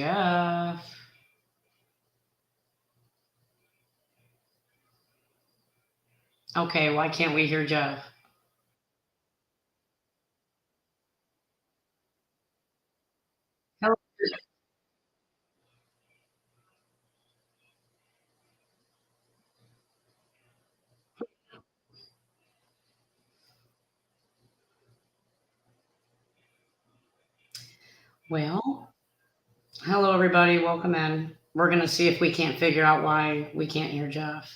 Jeff. Okay, why can't we hear Jeff? Hello. Well, hello everybody. Welcome in. We're gonna see if we can't figure out why we can't hear Jeff.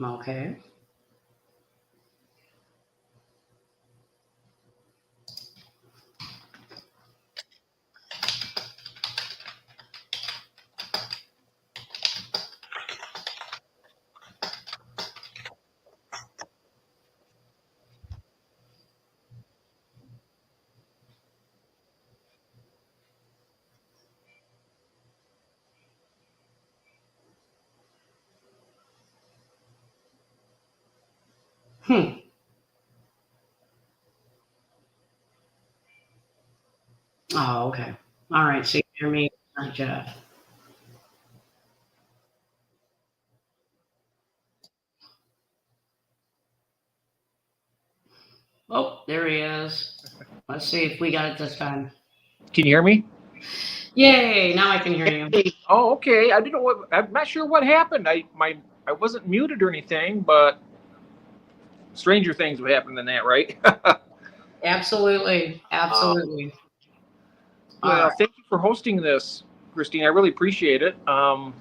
Okay. Hmm. Oh, okay. All right. So you hear me, not Jeff. Oh, there he is. Let's see if we got it this time. Can you hear me? Yay! Now I can hear you. Hey, oh, okay. I didn't know what. I'm not sure what happened. I wasn't muted or anything, but stranger things would happen than that, right? Absolutely. Absolutely. All Well, right. thank you for hosting this, Christine. I really appreciate it. No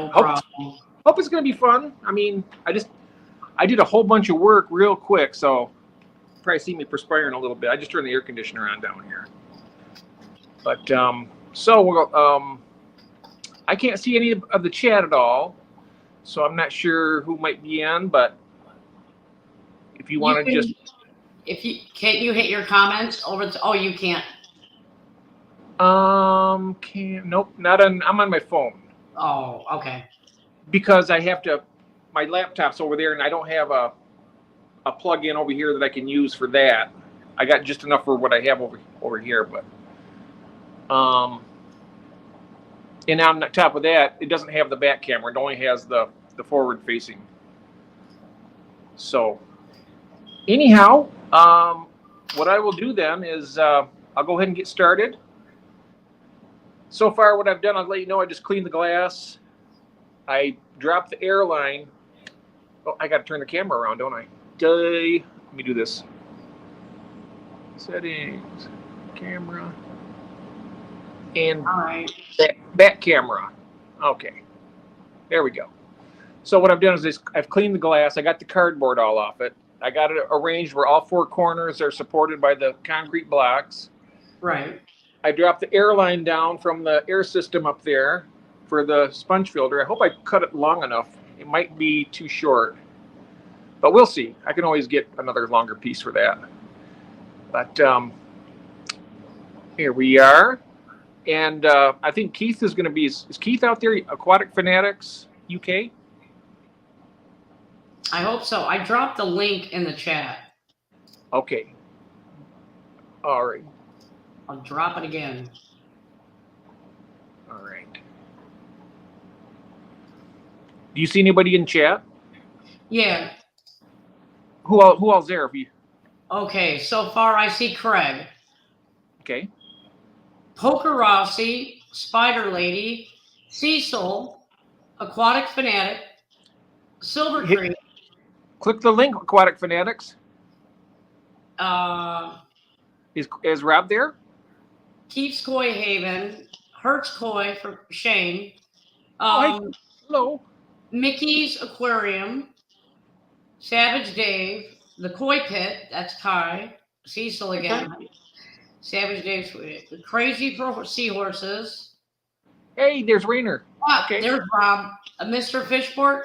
Hope problem. hope it's going to be fun. I mean, I did a whole bunch of work real quick, so you probably see me perspiring a little bit. I just turned the air conditioner on down here. But I can't see any of the chat at all, so I'm not sure who might be in. But if you You want to can, just if you can't, you hit your comments over. Oh, you can't. Can nope, not on. I'm on my phone Oh, okay. because I have to. My laptop's over there, and I don't have a plug-in over here that I can use for that. I got just enough for what I have over here, but and on top of that, it doesn't have the back camera. It only has the forward-facing. So anyhow, what I will do then is I'll go ahead and get started. So far, what I've done, I'll let you know. I just cleaned the glass. I dropped the airline. Oh, I got to turn the camera around, don't I? Let me do this. Settings, camera, and All right. back camera. Okay, there we go. So what I've done is I've cleaned the glass. I got the cardboard all off it. I got it arranged where all four corners are supported by the concrete blocks. Right. I dropped the airline down from the air system up there for the sponge filter. I hope I cut it long enough. It might be too short, but we'll see. I can always get another longer piece for that. But here we are. And I think Keith is going to be, is Keith out there, Aquatic Fanatics UK? I hope so. I dropped the link in the chat. Okay. All right. I'll drop it again. All right. Do you see anybody in chat? Yeah. Who else there? If you Okay. So far, I see Craig, okay. Poker Rossi, Spider Lady, Cecil, Aquatic Fanatic, Silver Creek, Click the link, Aquatic Fanatics. uh, Is Rob there? Keeps Koi Haven, Hertz Koi for Shane, Hey. Hello. Mickey's Aquarium, Savage Dave, the Koi Pit, that's Kai, Cecil again, Savage Dave's the Crazy for Seahorses. Hey, there's Rainer. Okay. There's Rob, Mr. Fishport.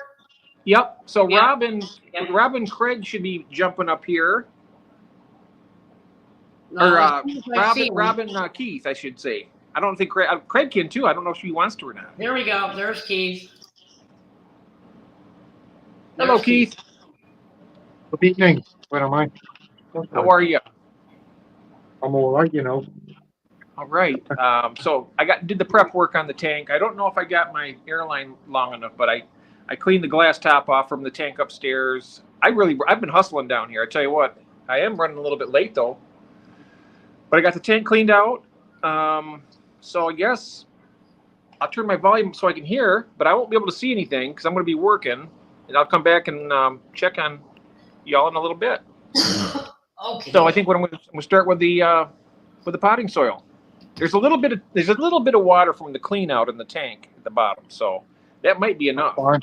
Yep. So Yep. Rob and Craig should be jumping up here. No, Or Robin Keith, I should say. I don't think Craig can too. I don't know if she wants to or not. There we go. There's Keith. Hello, Keith. Good evening. Where am I? How are you? I'm all right, you know. All right. So I did the prep work on the tank. I don't know if I got my airline long enough, but I cleaned the glass top off from the tank upstairs. I've been hustling down here. I tell you what, I am running a little bit late though, but I got the tank cleaned out. So I guess I'll turn my volume so I can hear, but I won't be able to see anything because I'm going to be working, and I'll come back and check on y'all in a little bit. Okay. So I think what I'm going to start with the potting soil. There's a little bit of water from the clean out in the tank at the bottom, so that might be enough. Fine.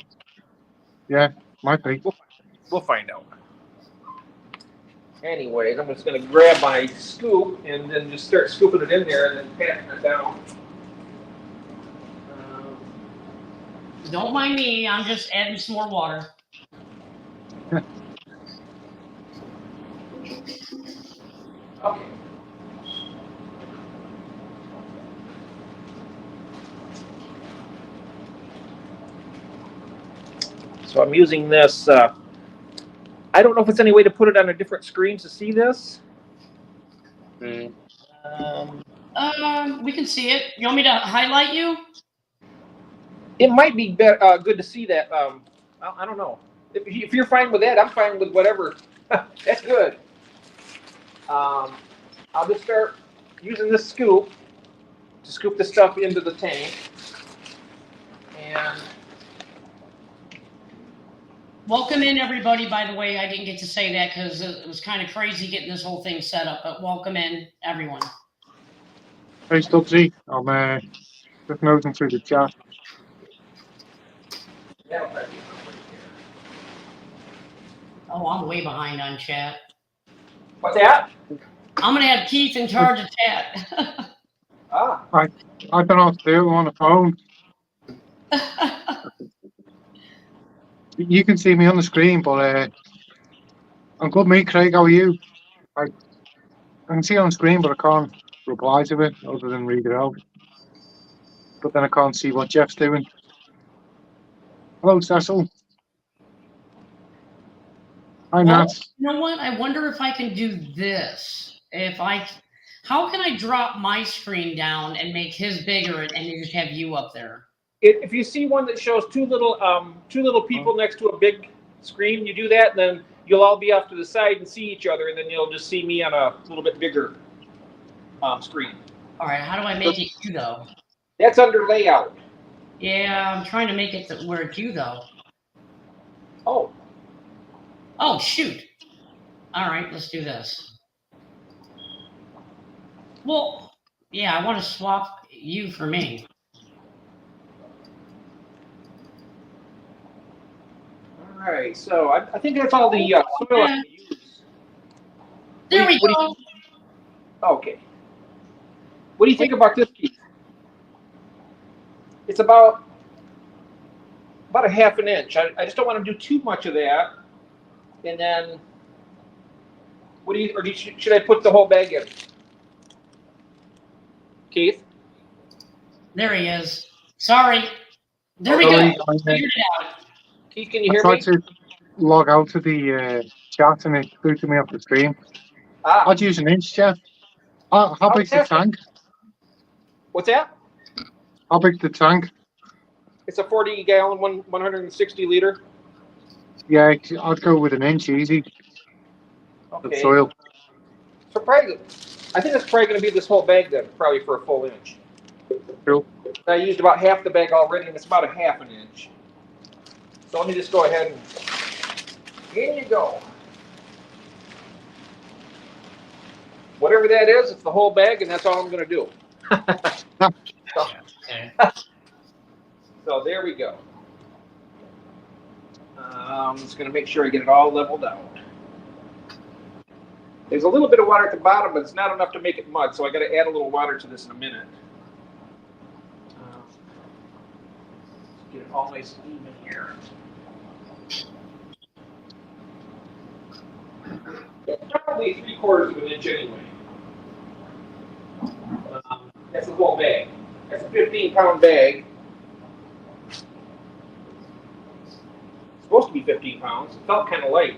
Yeah, might be. We'll find out. Anyways, I'm just going to grab my scoop and then just start scooping it in there and then patting it down. Don't mind me. I'm just adding some more water. Okay. So I'm using this. I don't know if it's any way to put it on a different screen to see this. We can see it. You want me to highlight you? It might be good to see that. I don't know. If you're fine with that, I'm fine with whatever. That's good. I'll just start using this scoop to scoop the stuff into the tank. And Welcome in, everybody. By the way, I didn't get to say that because it was kind of crazy getting this whole thing set up, but welcome in, everyone. Hey, Stubbsy. I'm just nosing through the chat. Oh, I'm way behind on chat. What's that? I'm going to have Keith in charge of chat. Ah. I don't know what to do. I'm on the phone. You can see me on the screen, but I'm good, mate. Craig, how are you? I can see it on the screen, but I can't reply to it other than read it out. But then I can't see what Jeff's doing. Hello, Cecil. Hi, Well, Nat. you know what? I wonder if I can do this. How can I drop my screen down and make his bigger and just have you up there? If you see one that shows two little people next to a big screen, you do that, and then you'll all be off to the side and see each other, and then you'll just see me on a little bit bigger screen. All right, how do I make it you, though? That's under layout. Yeah, I'm trying to make it where it's you, though. Oh, shoot. All right, let's do this. Well, yeah, I want to swap you for me. All right, so I think that's all the soil I can use. There we go. Okay. What do you think about this, Keith? It's about a half an inch. I just don't want to do too much of that. And then, should I put the whole bag in? Keith? There he is. Sorry. There we go. Figured it out. Keith, can you hear me? I tried to log out to the chat and it booted me off the stream. I'd use an inch, Jeff. How big's the tank? What's that? How big's the tank? It's a 40-gallon, 160 liter. Yeah, I'd go with an inch easy. Okay. Of soil. So probably, I think it's probably going to be this whole bag then, probably for a full inch. Cool. I used about half the bag already, and it's about a half an inch. So let me just go ahead and in you go. Whatever that is, it's the whole bag, and that's all I'm going to do. So there we go. I'm just going to make sure I get it all leveled out. There's a little bit of water at the bottom, but it's not enough to make it mud, so I got to add a little water to this in a minute. Get it all nice and even here. Probably 3/4 of an inch anyway. That's That's the whole bag. That's a 15-pound bag. It's supposed to be 15 pounds. It felt kind of light.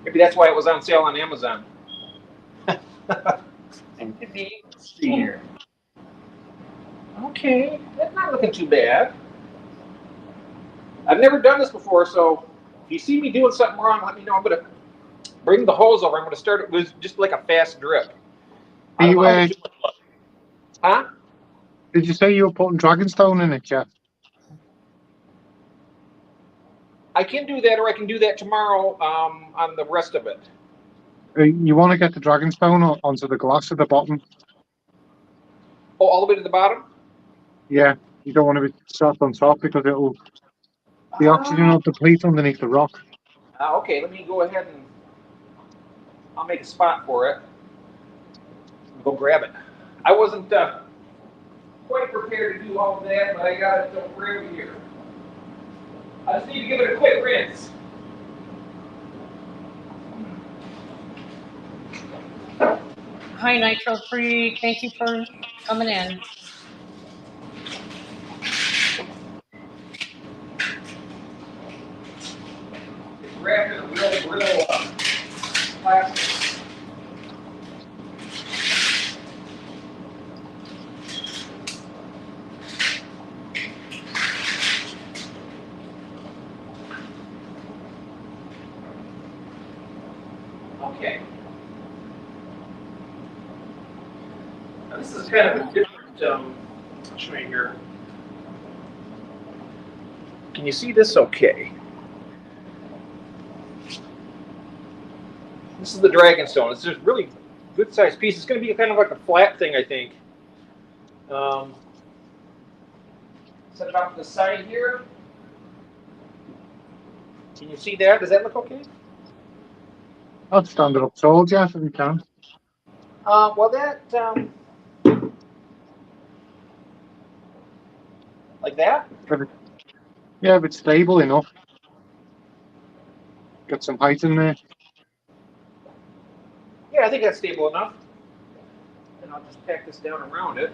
Maybe that's why it was on sale on Amazon. Could be. Let's see here. Okay, that's not looking too bad. I've never done this before, so if you see me doing something wrong, let me know. I'm going to bring the hose over. I'm going to start it with just like a fast drip. Huh? Did you say you were putting Dragonstone in it, Jeff? I can do that, or I can do that tomorrow on the rest of it. You want to get the Dragonstone onto the glass at the bottom. Oh, all the way to the bottom? Yeah, you don't want to be sat on top because the oxygen will deplete underneath the rock. Okay, let me go ahead and I'll make a spot for it. Go grab it. I wasn't quite prepared to do all of that, but I got it over here. I just need to give it a quick rinse. Hi, Nitro Free. Thank you for coming in. It's wrapped in a real plastic. Okay. Now this is kind of a different, I'll show you here. Can you see this okay? This is the Dragonstone. It's just really good sized piece. It's going to be kind of like a flat thing, I think. Set it off to the side here. Can you see that? Does that look okay? I'd stand it up tall, Jeff, if you can. Well, that like that. Yeah, if it's stable enough. Got some height in there. Yeah, I think that's stable enough. And I'll just tack this down around it.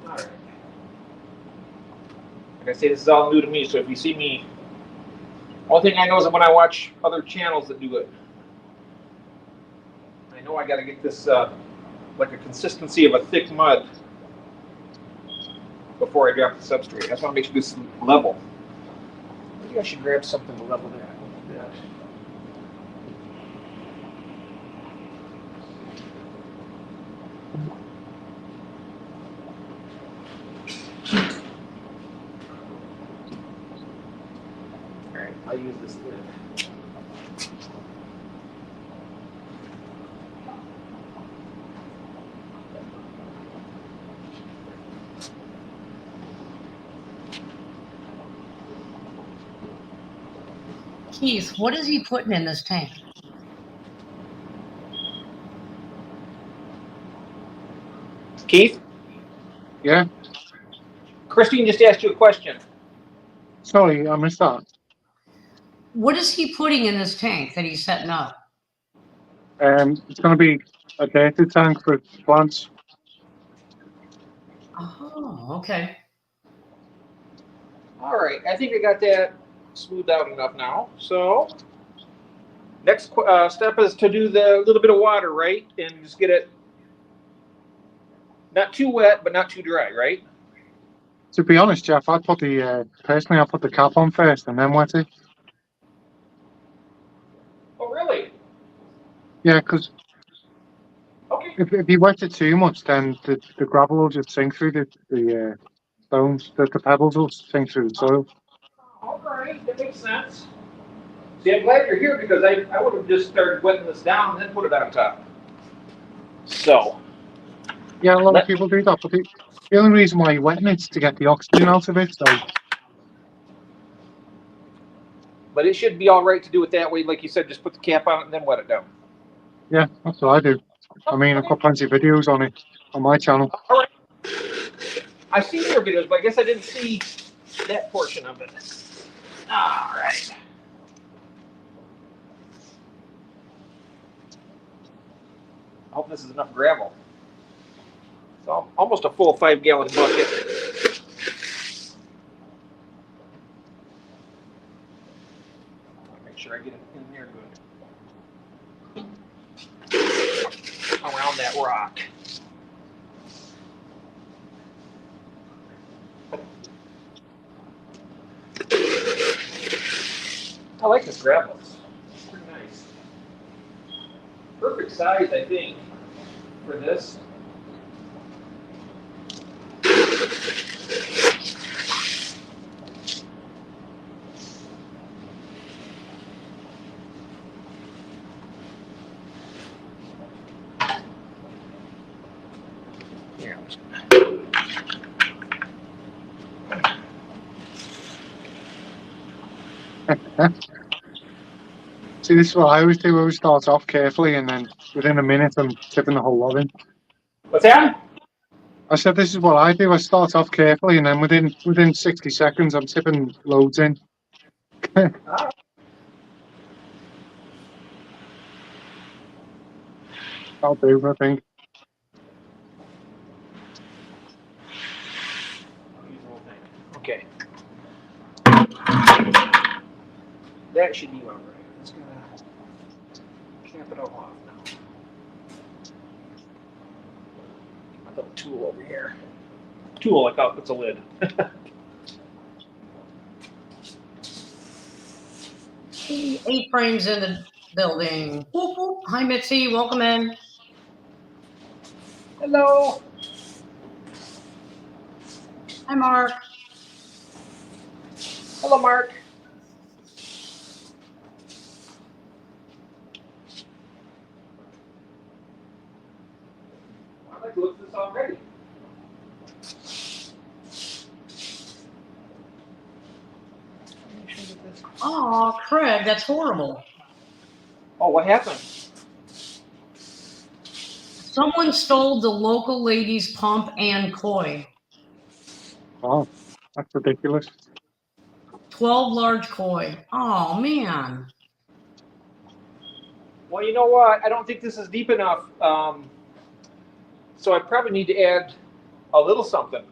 All right. Like I say, this is all new to me, so if you see me, only thing I know is when I watch other channels that do it. I know I got to get this like a consistency of a thick mud before I drop the substrate. I just want to make sure this is level. Maybe I should grab something to level that. All right, I'll use this lid. Keith, what is he putting in this tank? Keith? Yeah. Christine just asked you a question. Sorry, I missed that. What is he putting in this tank that he's setting up? It's going to be a data tank for plants. Oh, okay. All right, I think I got that smoothed out enough now. So next step is to do the little bit of water, right? And just get it not too wet, but not too dry, right? To be honest, Jeff, personally, I put the cap on first and then wet it. Oh, really? Yeah, because Okay. if you wet it too much, then the gravel will just sink through the stones. The pebbles will sink through the soil. All right, that makes sense. See, I'm glad you're here because I would have just started wetting this down and then put it on top. So. Yeah, a lot of people do that, but the only reason why you're wetting it is to get the oxygen out of it. So. But it should be all right to do it that way, like you said. Just put the cap on it and then wet it down. Yeah, that's what I do. I mean, I've got plenty of videos on it on my channel. All right. I've seen your videos, but I guess I didn't see that portion of it. All right. hope this is enough gravel. So almost a full 5-gallon bucket. Make sure I get it in there good. Around that rock. I like this gravel. It's pretty nice. Perfect size, I think, for this. See, this is what I always do. I always start off carefully, and then within a minute, I'm tipping the whole lot in. What's that? I said this is what I do. I start off carefully, and then within 60 seconds, I'm tipping loads in. I'll do, I think. Okay. That should be all right. It's gonna cap it all off now. My little tool over here. Tool, like oh, it's a lid. A-frames in the building. Whoop, whoop. Hi, Mitzi. Welcome in. Hello. Hi, Mark. Hello, Mark. I like to look at this already. Oh, Craig, that's horrible. Oh, what happened? Someone stole the local lady's pump and koi. Oh, that's ridiculous. 12 large koi. Oh, man. Well, you know what? I don't think this is deep enough. So I probably need to add a little something.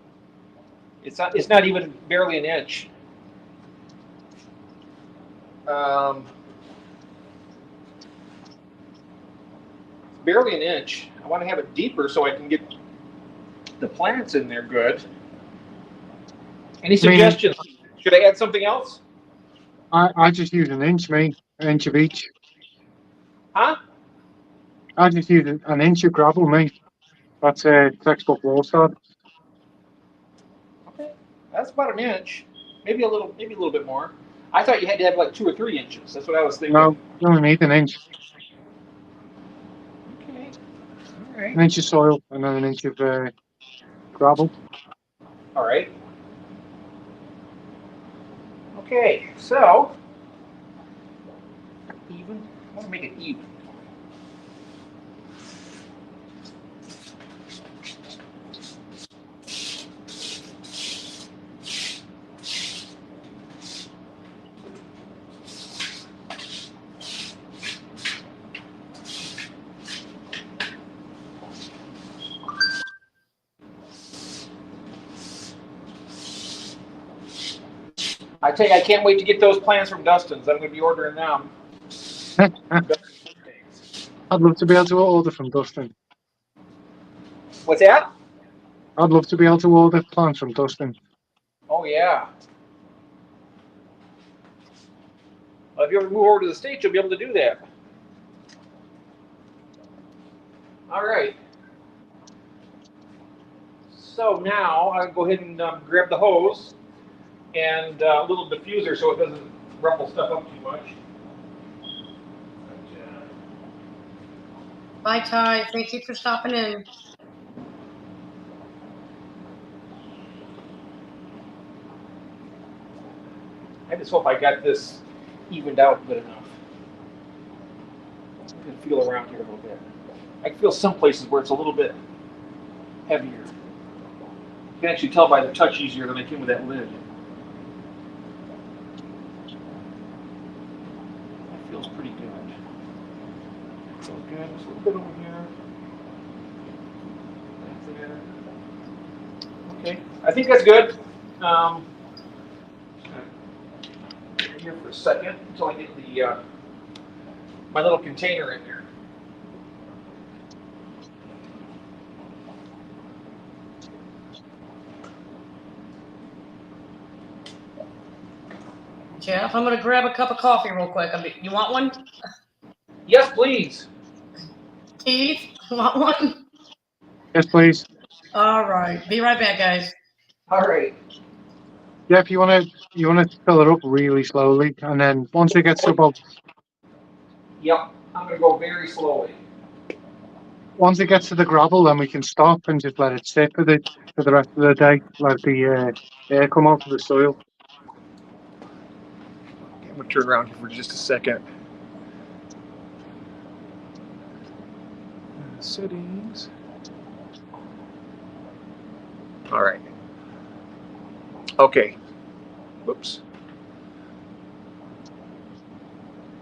It's not even barely an inch. Barely an inch. I want to have it deeper so I can get the plants in there good. Any suggestions? Should I add something else? I just use an inch, mate. An inch of each. Huh? I just use an inch of gravel, mate. That's a textbook wall start. Okay, that's about an inch. Maybe a little bit more. I thought you had to have like 2 or 3 inches. That's what I was thinking. No, you only need an inch. Okay. All right. An inch of soil and then an inch of gravel. All right. Okay, so even. I want to make it even. I tell you, I can't wait to get those plans from Dustin's. I'm going to be ordering them. I'd love to be able to order from Dustin. What's that? I'd love to be able to order plants from Dustin. Oh, yeah. Well, if you ever move over to the States, you'll be able to do that. All right. So now I'll go ahead and grab the hose and a little diffuser so it doesn't ruffle stuff up too much. Bye, Ty. Thank you for stopping in. I just hope I got this evened out good enough. I can feel around here a little bit. I can feel some places where it's a little bit heavier. You can actually tell by the touch easier than I can with that lid. That feels pretty good. Feels good. There's a little bit over here. Okay, I think that's good. Here for a second until I get the my little container in there. Jeff, I'm gonna grab a cup of coffee real quick. You want one? Yes, please. Keith, you want one? Yes, please. All right. Be right back, guys. All right. Jeff, you wanna fill it up really slowly, and then once it gets to about Yep. I'm gonna go very slowly. once it gets to the gravel, then we can stop and just let it sit for the rest of the day, let the air come out of the soil. I'm gonna turn around here for just a second. Settings. All right. Okay. Whoops.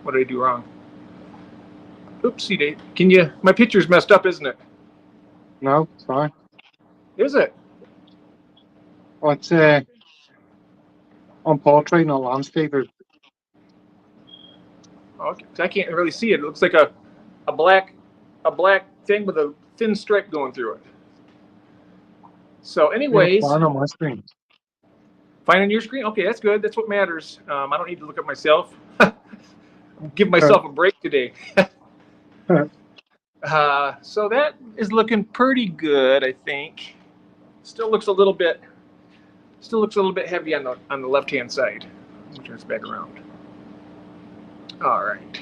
What did I do wrong? Oopsie date. Can you? My picture's messed up, isn't it? No, it's fine. Is it? Well, it's on portrait, not landscape. Okay. I can't really see it. It looks like a black thing with a thin stripe going through it. So, anyways, Fine on my screen. fine on your screen. Okay, that's good. That's what matters. I don't need to look at myself. Give myself a break today. So that is looking pretty good, I think. Still looks a little bit heavy on the left-hand side. Let me turn this back around. All right.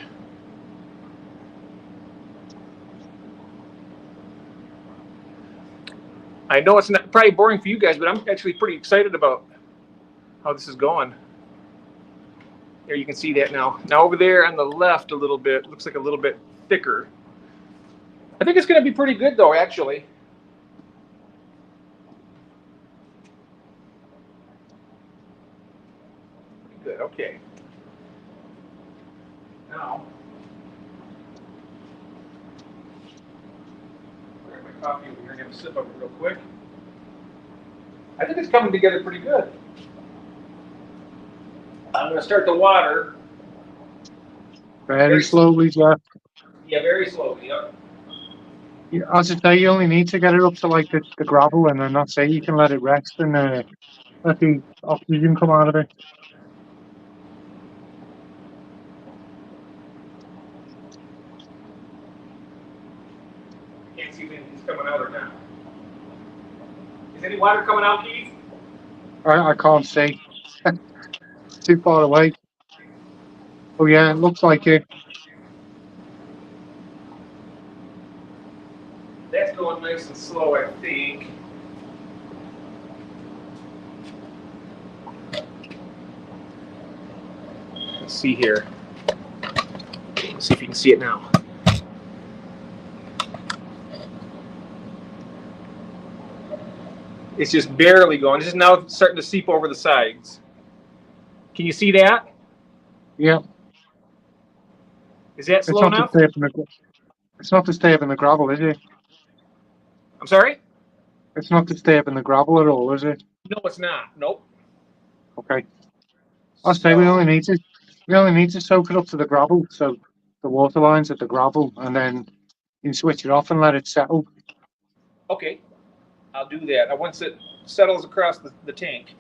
I know it's not probably boring for you guys, but I'm actually pretty excited about how this is going. There, you can see that now. Now over there on the left a little bit, looks like a little bit thicker. I think it's going to be pretty good though, actually. Pretty good, okay. Now, grab my coffee over here and have a sip of it real quick. I think it's coming together pretty good. I'm going to start the water. Very slowly, Jeff. Yeah, very slowly. Yep. As I say, you only need to get it up to like the gravel, and then that's it. You can let it rest and let the oxygen come out of it. Can't see if anything's coming out or not. Is any water coming out, Keith? I can't see. Too far away. Oh yeah, it looks like it. That's going nice and slow, I think. Let's see here. Let's see if you can see it now. It's just barely going. It's just now starting to seep over the sides. Can you see that? Yeah. Is that slow enough? It's not to stay up in the gravel, is it? I'm sorry? It's not to stay up in the gravel at all, is it? No, it's not. Nope. Okay. I say we only need to soak it up to the gravel, so the water line's at the gravel, and then you can switch it off and let it settle. Okay, I'll do that. Once it settles across the tank.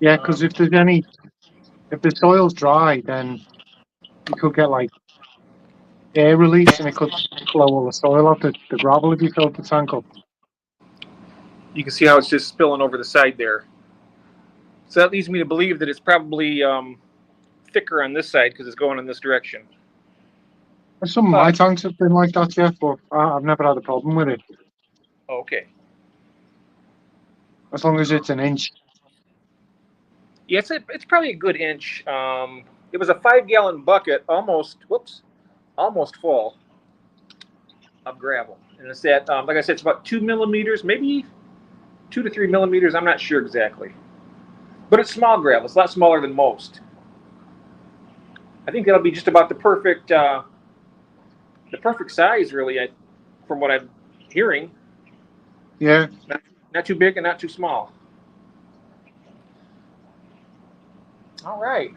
Yeah, because if the soil's dry, then you could get like air release, and it could flow all the soil off the gravel if you filled the tank up. You can see how it's just spilling over the side there. So that leads me to believe that it's probably thicker on this side because it's going in this direction. Some of my tanks have been like that, Jeff, but I've never had a problem with it. Okay. As long as it's an inch. Yeah, it's probably a good inch. It was a 5-gallon bucket, almost full of gravel. And it's that, like I said, it's about 2 millimeters, maybe 2 to 3 millimeters. I'm not sure exactly. But it's small gravel. It's a lot smaller than most. I think that'll be just about the perfect size, really, from what I'm hearing. Yeah. Not too big and not too small. All right.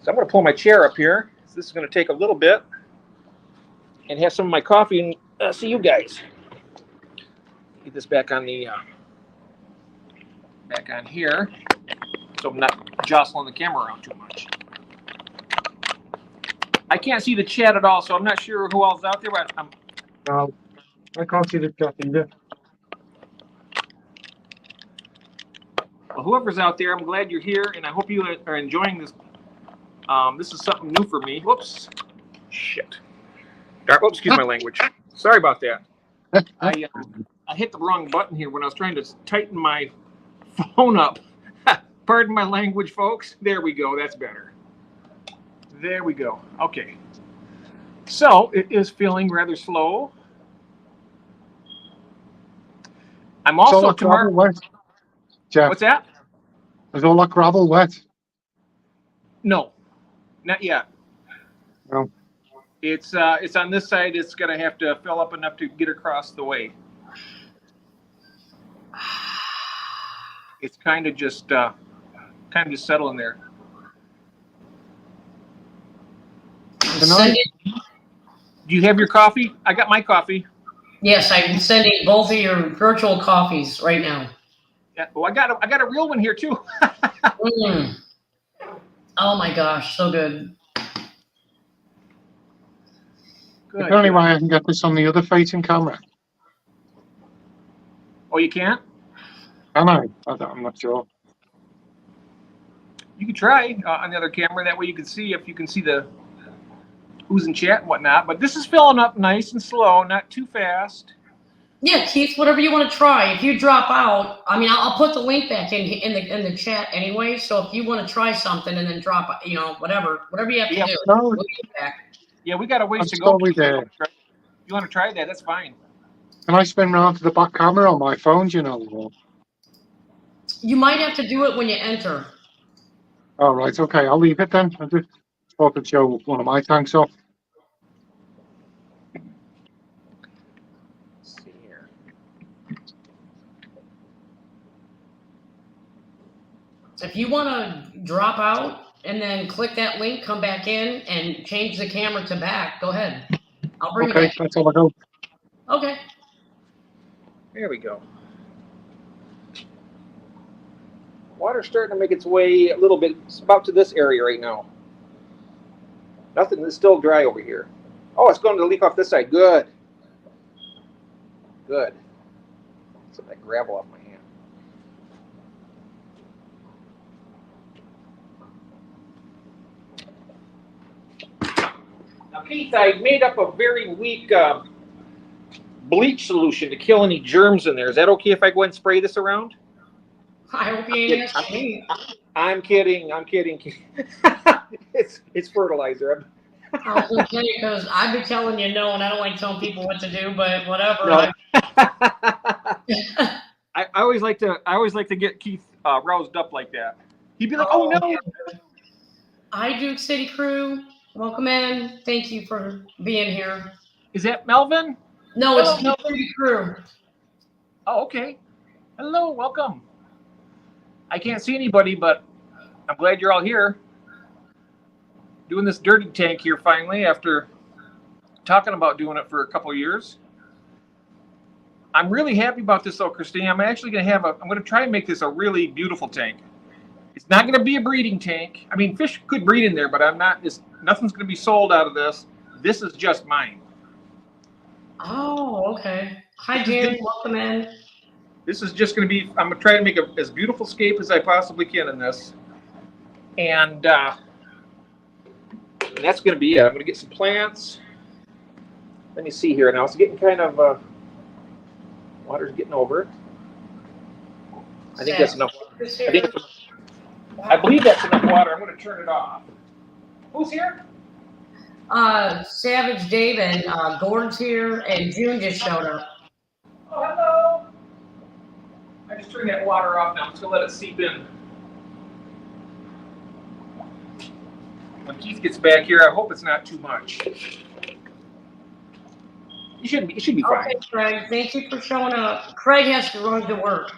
So I'm going to pull my chair up here. So this is going to take a little bit and have some of my coffee and see you guys. Get this back on the back on here, so I'm not jostling the camera around too much. I can't see the chat at all, so I'm not sure who else is out there. But No, I can't see the chat either. well, whoever's out there, I'm glad you're here, and I hope you are enjoying this. This is something new for me. Whoops, shit. Oops, excuse my language. Sorry about that. I hit the wrong button here when I was trying to tighten my phone up. Pardon my language, folks. There we go. That's better. There we go. Okay. So it is feeling rather slow. I'm also tomorrow. Wet, Jeff. What's that? Is all that gravel wet? No, not yet. No. It's on this side. It's gonna have to fill up enough to get across the way. It's kind of just settling there. Do you have your coffee? I got my coffee. Yes, I'm sending both of your virtual coffees right now. Yeah, well, I got a real one here too. Oh my gosh, so good. Is there any way I can get this on the other facing camera? Oh, you can't? Can I? I'm not sure. You can try on the other camera. That way you can see if you can see the who's in chat and whatnot. But this is filling up nice and slow, not too fast. Yeah, Keith, whatever you want to try. If you drop out, I mean, I'll put the link back in the chat anyway. So if you want to try something and then drop, whatever you have to do, no, we'll get back. Yeah, we got a ways to go. There. You want to try that? That's fine. Can I spin round to the back camera on my phone? Do you know? You might have to do it when you enter. Oh, right. Okay, I'll leave it then. I just thought to show one of my tanks off. Let's see here. If you want to drop out and then click that link, come back in and change the camera to back, go ahead. I'll bring it back. Okay, that's all I go. Okay. There we go. Water's starting to make its way a little bit. It's about to this area right now. Nothing is still dry over here. Oh, it's going to leak off this side. Good. Good. Some of that gravel off my hand. Now, Keith, I made up a very weak bleach solution to kill any germs in there. Is that okay if I go ahead and spray this around? I hope you ain't asking me. I'm kidding. It's fertilizer. I was going to tell you because I've been telling you no, and I don't like telling people what to do, but whatever. No. I always like to get Keith roused up like that. He'd be like, "Oh no!" Hi, Duke City crew. Welcome in. Thank you for being here. Is that Melvin? No, it's Duke City crew. Oh, okay. Hello, welcome. I can't see anybody, but I'm glad you're all here. Doing this dirty tank here finally after talking about doing it for a couple of years. I'm really happy about this though, Christine. I'm actually going to I'm going to try and make this a really beautiful tank. It's not going to be a breeding tank. I mean, fish could breed in there, but nothing's going to be sold out of this. This is just mine. Oh, okay. Hi, Jim. Welcome in. This is just going to be, I'm going to try to make as beautiful scape as I possibly can in this. And that's going to be it. I'm going to get some plants. Let me see here now. It's getting kind of, water's getting over it. I think that's enough. I believe that's enough water. I'm going to turn it off. Who's here? Savage Dave and Gordon's here, and June just showed up. Oh, hello. I just turned that water off now. I'm just going to let it seep in. When Keith gets back here, I hope it's not too much. It should be fine. Okay, Craig. Thank you for showing up. Craig has to run to work.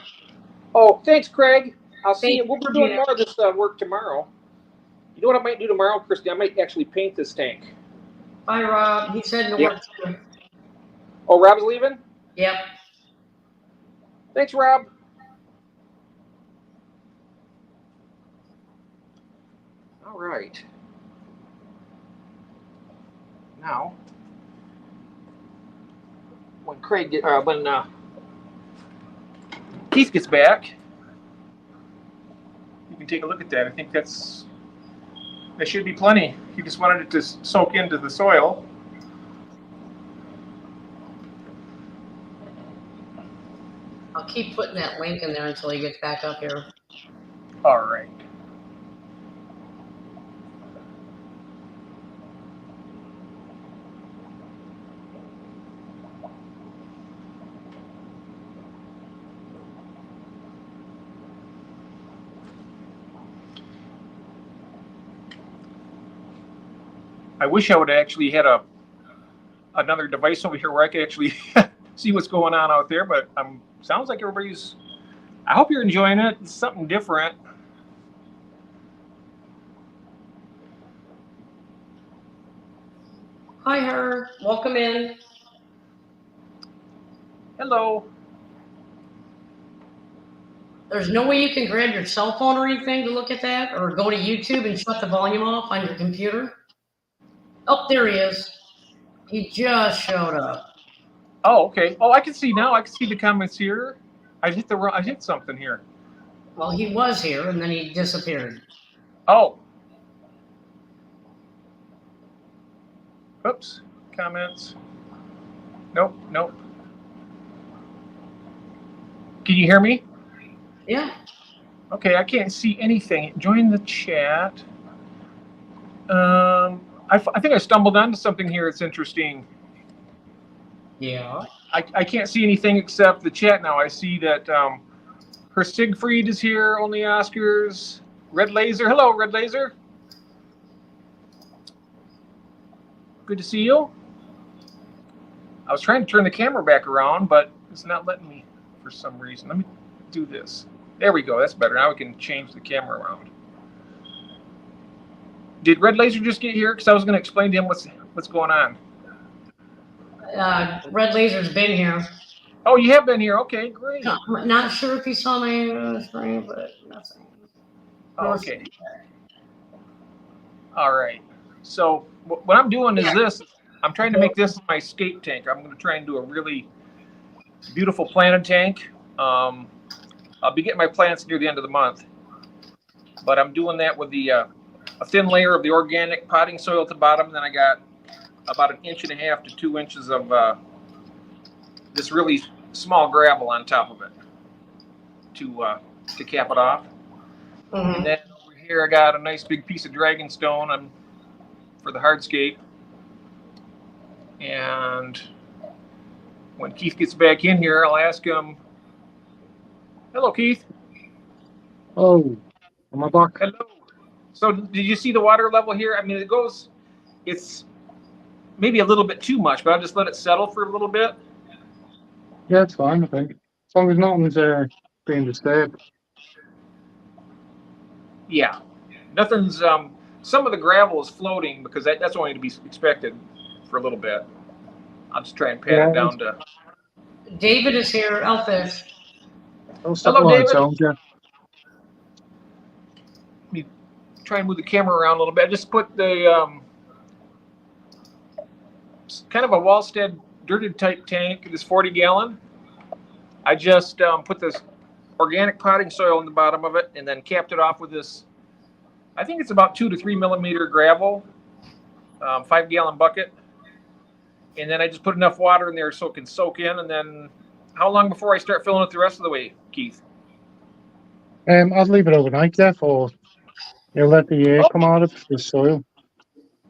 Oh, thanks, Craig. I'll see Thank you. you We'll be for doing being more of this work tomorrow. You know what I might do tomorrow, Christy? I might actually paint this tank. Bye, Rob. He's heading to Yep. work too. Oh, Rob's leaving? Yep. Thanks, Rob. All right. Now, when Keith gets back, you can take a look at that. I think there should be plenty. He just wanted it to soak into the soil. I'll keep putting that link in there until he gets back up here. All right. I wish I would have actually had another device over here where I could actually see what's going on out there, but sounds like everybody's. I hope you're enjoying it. It's something different. Hi, her. Welcome in. Hello. There's no way you can grab your cell phone or anything to look at that, or go to YouTube and shut the volume off on your computer. Oh, there he is. He just showed up. Oh, okay. Oh, I can see now. I can see the comments here. I hit something here. Well, he was here and then he disappeared. Oh. Oops. Comments. Nope. Can you hear me? Yeah. Okay, I can't see anything. Join the chat. I think I stumbled onto something here. It's interesting. Yeah. I can't see anything except the chat now. I see that her Siegfried is here. Only Oscars. Red Laser. Hello, Red Laser. Good to see you. I was trying to turn the camera back around, but it's not letting me for some reason. Let me do this. There we go. That's better. Now we can change the camera around. Did Red Laser just get here? Because I was going to explain to him what's going on. Red Laser's been here. Oh, you have been here. Okay, great. Not sure if he saw my screen, but nothing. Oh, okay. All right. So what I'm doing is this. I'm trying to make this my skate tank. I'm going to try and do a really beautiful planted tank. I'll be getting my plants near the end of the month, but I'm doing that with a thin layer of the organic potting soil at the bottom. Then I got about 1.5 inches to 2 inches of this really small gravel on top of it to cap it off. Mm-hmm. And then over here I got a nice big piece of dragon stone for the hardscape. And when Keith gets back in here, I'll ask him. Hello, Keith. Oh, am I back? Hello. So did you see the water level here? I mean, it's maybe a little bit too much, but I'll just let it settle for a little bit. Yeah, it's fine, I think. As long as nothing's being disturbed. Yeah. Nothing's, some of the gravel is floating because that's only to be expected for a little bit. I'll just try and pat it down to. David is here, Elfish. Hello, David. Let me try and move the camera around a little bit. I just put the kind of a Wallstead dirted type tank, this 40-gallon. I just put this organic potting soil in the bottom of it and then capped it off with this, I think it's about 2 to 3 millimeter gravel, 5-gallon bucket. And then I just put enough water in there so it can soak in. And then how long before I start filling it the rest of the way, Keith? I'd leave it overnight, Jeff, or you'll let the air come out of the soil.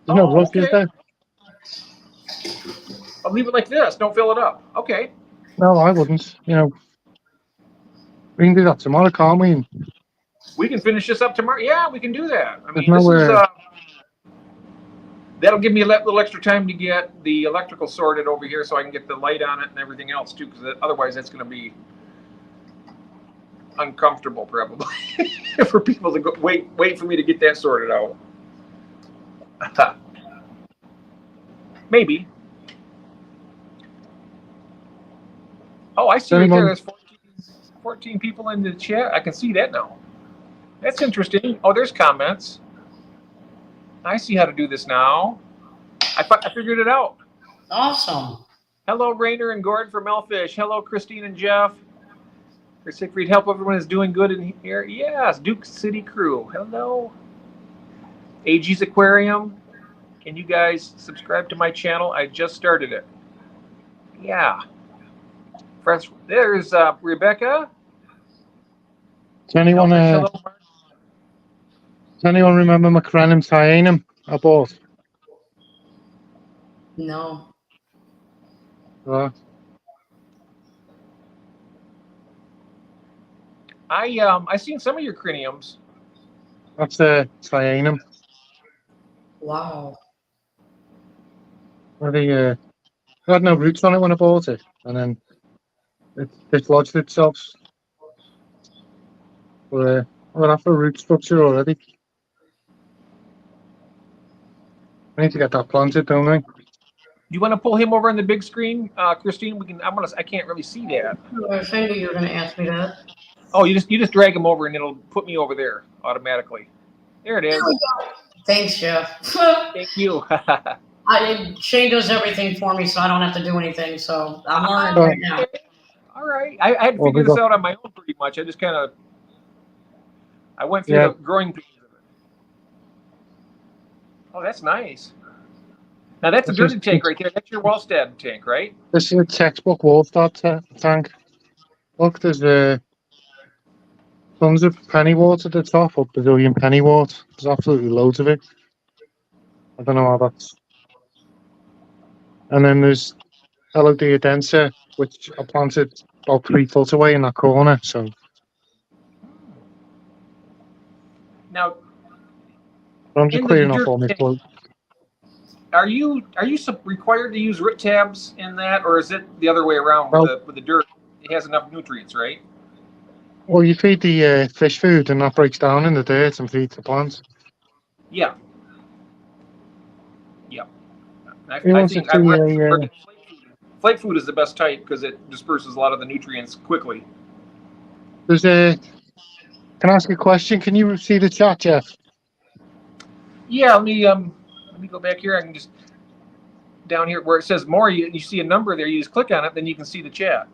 There's no rush, is there? I'll leave it like this. Don't fill it up. Okay. No, I wouldn't. We can do that tomorrow, can't we? We can finish this up tomorrow. Yeah, we can do that. I mean, that'll give me a little extra time to get the electrical sorted over here so I can get the light on it and everything else too, because otherwise that's going to be uncomfortable probably for people to go wait for me to get that sorted out. Maybe. Oh, I see right there. There's 14 people in the chat. I can see that now. That's interesting. Oh, there's comments. I see how to do this now. I figured it out. Awesome. Hello, Rainer and Gordon from Elfish. Hello, Christine and Jeff. Chris Siegfried, help everyone is doing good in here. Yes, Duke City Crew. Hello. AG's Aquarium. Can you guys subscribe to my channel? I just started it. Yeah. There's Rebecca. Does anyone remember McRanum Cyanum I bought? No. I seen some of your craniums. That's the Cyanum. Wow. Where they had no roots on it when I bought it, and then it dislodged itself. But I have a root structure already. I need to get that planted, don't I? Do you want to pull him over on the big screen, Christine? We can. I can't really see that. I knew you were going to ask me that. Oh, you just drag him over and it'll put me over there automatically. There it is. There we go. Thanks, Jeff. Thank you. Shane does everything for me, so I don't have to do anything. So I'm learning right now. All right. I had to figure this out on my own pretty much. I just kind of went through the growing pains of it. Oh, that's nice. Now that's a dirty tank right there. That's your Wallstad tank, right? This is a textbook Wallstad tank. Look, there's tons of pennywort at the top, or Brazilian pennywort. There's absolutely loads of it. I don't know how that's. And then there's Elodiodensa, which I planted about 3 foot away in that corner. So now, I'm just clearing off all my float. Are you required to use root tabs in that, or is it the other way around with the dirt? It has enough nutrients, right? Well, you feed the fish food, and that breaks down in the dirt and feeds the plants. Yeah. Yeah. I think flake food is the best type because it disperses a lot of the nutrients quickly. Can I ask a question? Can you see the chat, Jeff? Yeah. Let me go back here. I can just down here where it says more. You see a number there. You just click on it, then you can see the chat.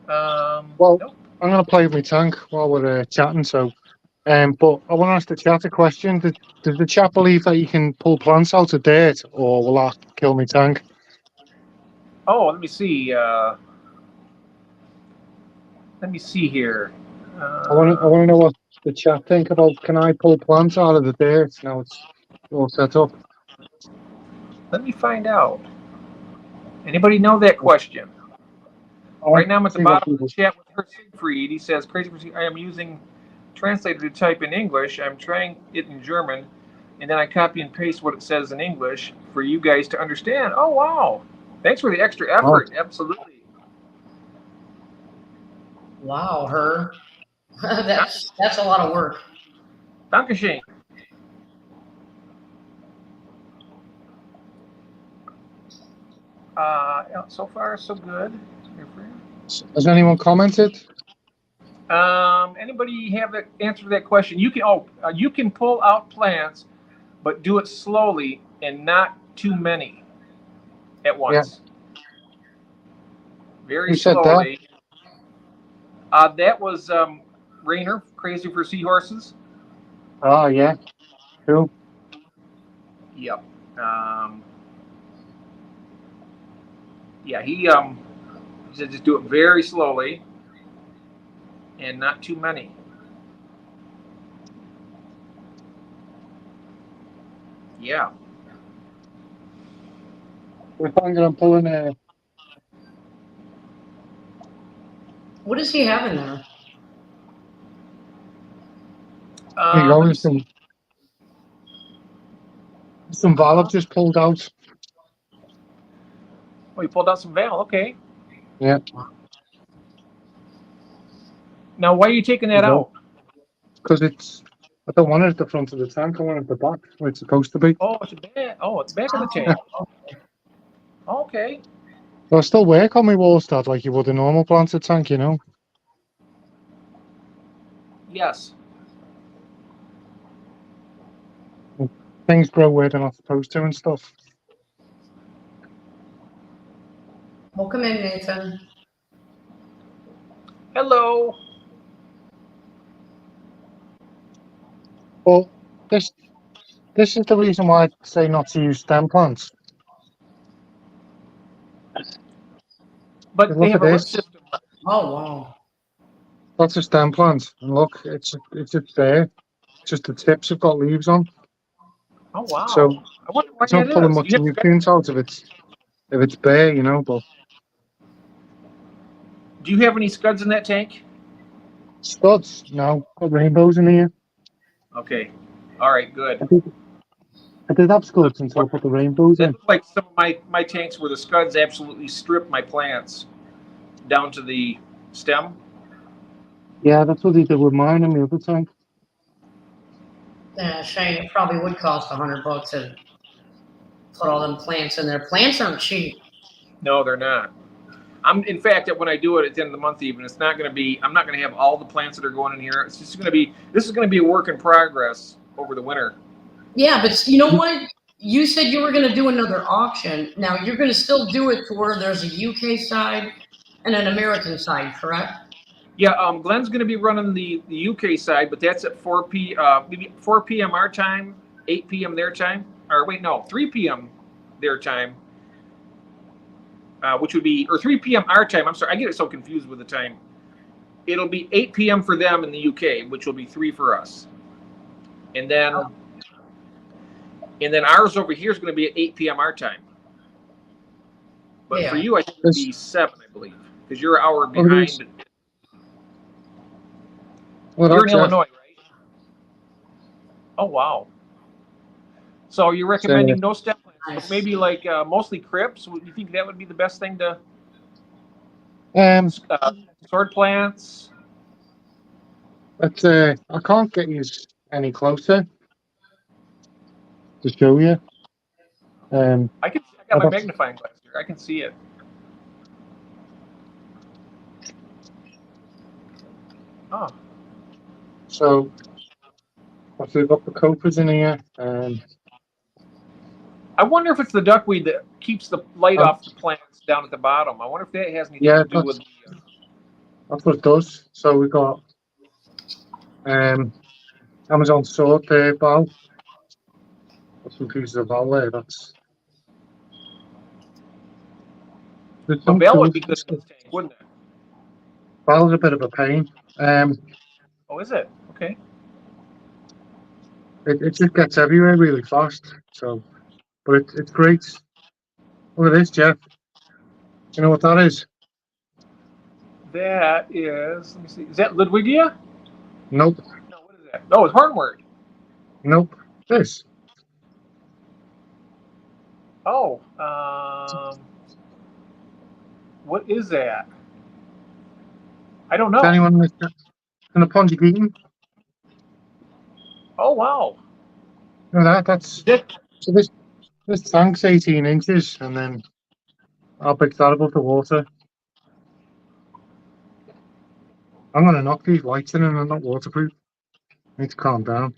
Nope. I'm going to play with my tank while we're chatting. So, but I want to ask the chat a question. Does the chat believe that you can pull plants out of dirt, or will that kill my tank? Oh, let me see. Let me see here. I want to know what the chat think about. Can I pull plants out of the dirt now it's all set up? Let me find out. Anybody know that question? Right now I'm at the bottom of the chat with her Siegfried. He says, "Crazy, I am using translator to type in English. I'm trying it in German, and then I copy and paste what it says in English for you guys to understand." Oh, wow. Thanks for the extra effort. Oh. Absolutely. Wow, her. that's a lot of work. Dankeschön. So far, so good. Has anyone commented? Anybody have an answer to that question? You can pull out plants, but do it slowly and not too many at once. Yeah. Very slowly. That was Rainer, Crazy for Seahorses. Oh yeah, cool. Yep. Yeah, he said just do it very slowly and not too many. Yeah. We're thinking I'm pulling a. What does he have in there? Some valve I've just pulled out. Oh, you pulled out some valve. Okay. Yeah. Now, why are you taking that out? Because I don't want it at the front of the tank. I want it at the back where it's supposed to be. Oh, it's back. Oh, it's back of the tank. Okay. So I still work on my wall start like you would a normal planted tank, you know. Yes. Things grow where they're not supposed to and stuff. Welcome in, Nathan. Hello. Well, this is the reason why I say not to use stem plants. But they Look have at a root this. system. Oh, wow. That's a stem plant. And look, it's just there. Just the tips have got leaves on. Oh, wow. So I wonder why it's not that pulling is. much You have nutrients out if it's bare, you know. But do you have any scuds in that tank? studs, no, got rainbows in here. Okay. All right, good. I did have scuds until I put the rainbows It in. looked like some of my tanks where the scuds absolutely stripped my plants down to the stem. Yeah, that's what they did with mine and the other tank. Yeah, Shane, it probably would cost $100 to put all them plants in there. Plants aren't cheap. No, they're not. In fact, when I do it at the end of the month, even it's not going to be. I'm not going to have all the plants that are going in here. It's just going to be. This is going to be a work in progress over the winter. Yeah, but you know what? You said you were going to do another auction. Now you're going to still do it to where there's a UK side and an American side, correct? Yeah, Glenn's going to be running the UK side, but that's at 4 p.m. our time, 8 p.m. their time. Or wait, no, 3 p.m. their time, which would be, or 3 p.m. our time. I'm sorry, I get it so confused with the time. It'll be 8 p.m. for them in the UK, which will be 3 for us. And then ours over here is going to be at 8 p.m. our time. But Yeah. for you, I think it'll be 7, I believe, because you're an hour Look at behind. these. Well, You're in that's it. Illinois, right? Oh, wow. So you're recommending no stem plants, Nice. but maybe like mostly crips? Would you think that would be the best thing to sword plants? But I can't get you any closer to show you. I got my got- magnifying glass here. I can see it. Oh, So we've got the copers in here. I wonder if it's the duckweed that keeps the light off the plants down at the bottom. I wonder if that has anything to do with. That's what it does. So we've got Amazon sword there, bow. Got some pieces of bow there. There's A some bell would tools. be good in this tank, wouldn't it? Bow's a bit of a pain. Oh, is it? Okay. It just gets everywhere really fast. So, but it's great. Look at this, Jeff. You know what that is? That is. Let me see. Is that Ludwigia? Nope. No. What is that? No, it's hornwort. Nope. This. Oh. What is that? I don't know. Is anyone in the Ponzi Beaton? Oh, wow. You know that's so this tank's 18 inches, and then I'll pick that above the water. I'm gonna knock these lights in, and they're not waterproof. I need to calm down.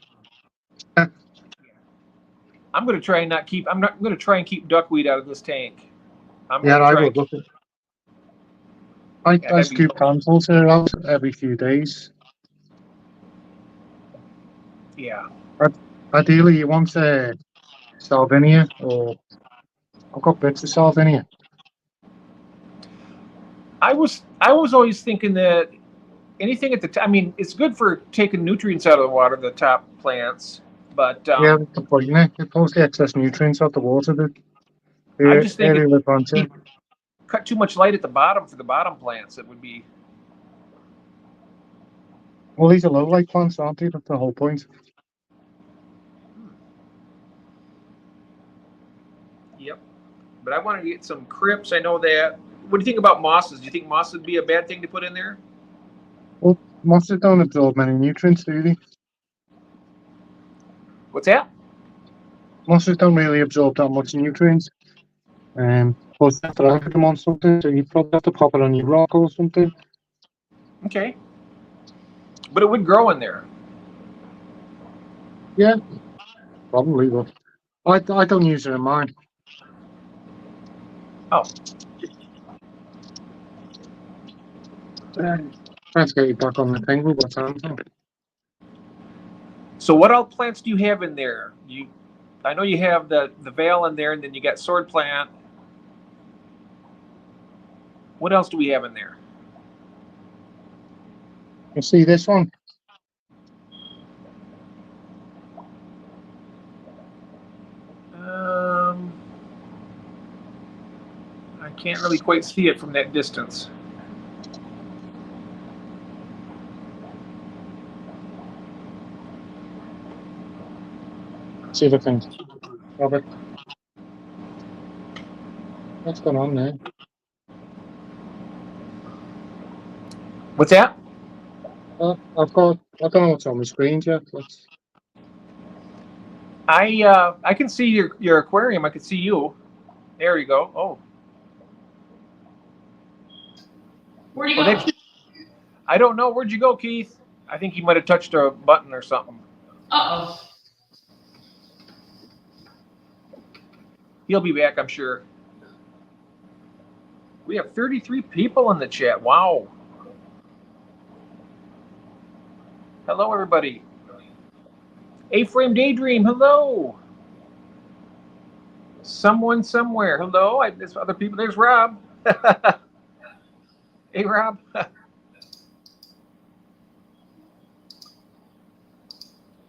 I'm going to try and not keep. I'm going to try and keep duckweed out of this tank. Yeah, I would look at. I scoop handfuls here out every few days. Yeah. Ideally, you want Salvinia, or I've got bits of Salvinia. I was always thinking that anything at the top. I mean, it's good for taking nutrients out of the water, the top plants. But Yeah, that's the point, innit? It pulls the excess nutrients out the water. I'm just thinking, if cut too much light at the bottom for the bottom plants. It would be. Well, these are low light plants, aren't they? That's the whole point. but I want to get some crypts. I know that. What do you think about mosses? Do you think moss would be a bad thing to put in there? Well, mosses don't absorb many nutrients, do they? What's that? Mosses don't really absorb that much nutrients. But you have to anchor them on something, so you probably have to pop it on your rock or something. Okay. But it would grow in there. Yeah, probably, but I don't use it in mine. Oh. Let's get you back on the thing. We've got time. So what all plants do you have in there? I know you have the veil in there, and then you got sword plant. What else do we have in there? You see this one? I can't really quite see it from that distance. See if I can. Robert, what's going on there? What's that? I don't know what's on my screen, Jeff. I can see your aquarium. I can see you. There you go. Oh. Where'd you go? I don't know. Where'd you go, Keith? I think you might have touched a button or something. Uh-oh. He'll be back, I'm sure. We have 33 people in the chat. Wow. Hello, everybody. A-Frame Daydream, hello. Someone somewhere, hello. There's other people. There's Rob. Hey, Rob. Let's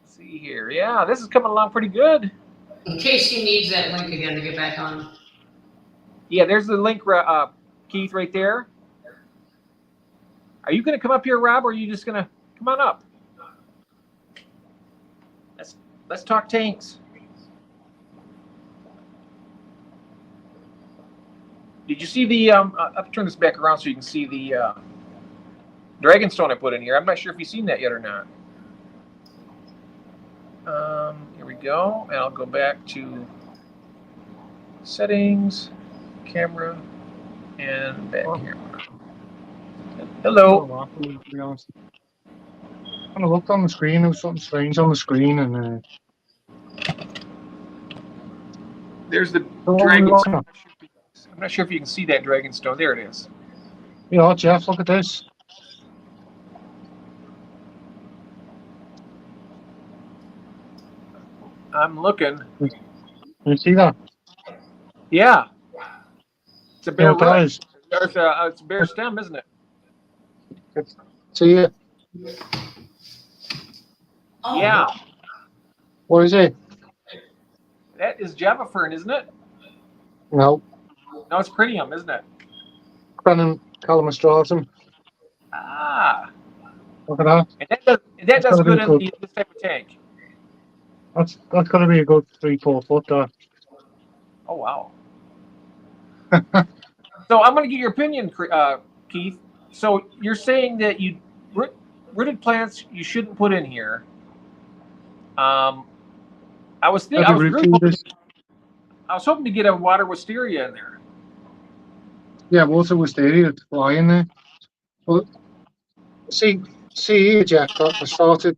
see here. Yeah, this is coming along pretty good. In case he needs that link again to get back on. Yeah, there's the link, Keith, right there. Are you going to come up here, Rob, or are you just going to come on up? Let's talk tanks. Did you see the, I'll turn this back around so you can see the Dragonstone I put in here. I'm not sure if you've seen that yet or not. Here we go. And I'll go back to settings, camera, and back camera. Hello. When I looked on the screen, there was something strange on the screen, and there's the Dragonstone. I'm not sure if you can see that Dragonstone. There it is. Yeah, Jeff, look at this. I'm looking. You see that? Yeah. It's a bare root. It's a bare stem, isn't it? See it? Oh. Yeah. What is it? That is Java fern, isn't it? No. No, it's Crinium, isn't it? Calamastratum. Ah. Look at that. And that does good in this type of tank. That's got to be a good 3-4 foot there. Oh, wow. So I'm going to get your opinion, Keith. So you're saying that rooted plants you shouldn't put in here. I was hoping to get a water wisteria in there. Yeah, water wisteria to fly in there. But see here, Jeff. I started.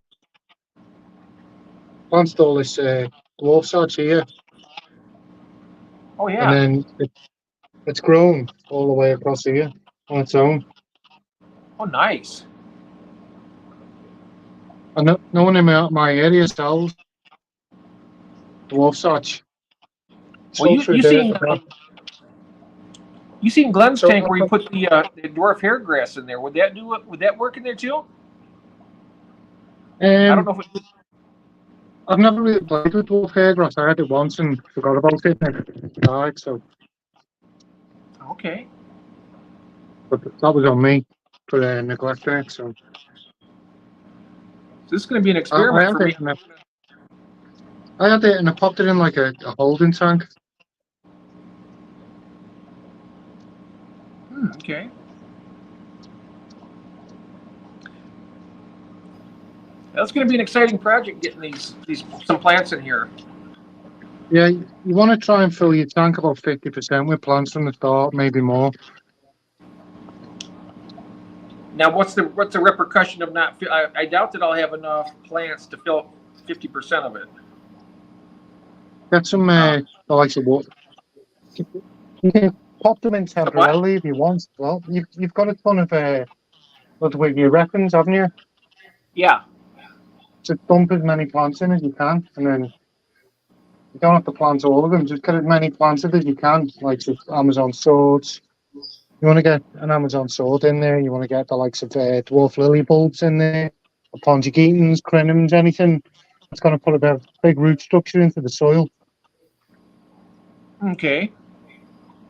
Planted all this dwarf sarge here. Oh yeah. And then it's grown all the way across here on its own. Oh, nice. And no one in my area sells dwarf sarge. Well, you seen Glenn's tank where you put the dwarf hairgrass in there. Would that work in there too? I don't know if it. I've never really played with dwarf hairgrass. I had it once and forgot about it and it died, so. Okay. But that was on me for neglecting it, so. So this is going to be an experiment for me. I had it and I popped it in like a holding tank. Okay. That's going to be an exciting project, getting these some plants in here. Yeah, you want to try and fill your tank about 50% with plants from the start, maybe more. Now, what's the repercussion of not? I doubt that I'll have enough plants to fill 50% of it. Get some the likes of water. You can pop them in Some what? temporarily if you want. Well, you've got a ton of with your reference, haven't you? Yeah. Just dump as many plants in as you can, and then you don't have to plant all of them. Just get as many planted as you can, like the Amazon swords. You want to get an Amazon sword in there. You want to get the likes of dwarf lily bulbs in there, Pontigetans, crinums, anything that's going to put a big root structure into the soil. Okay.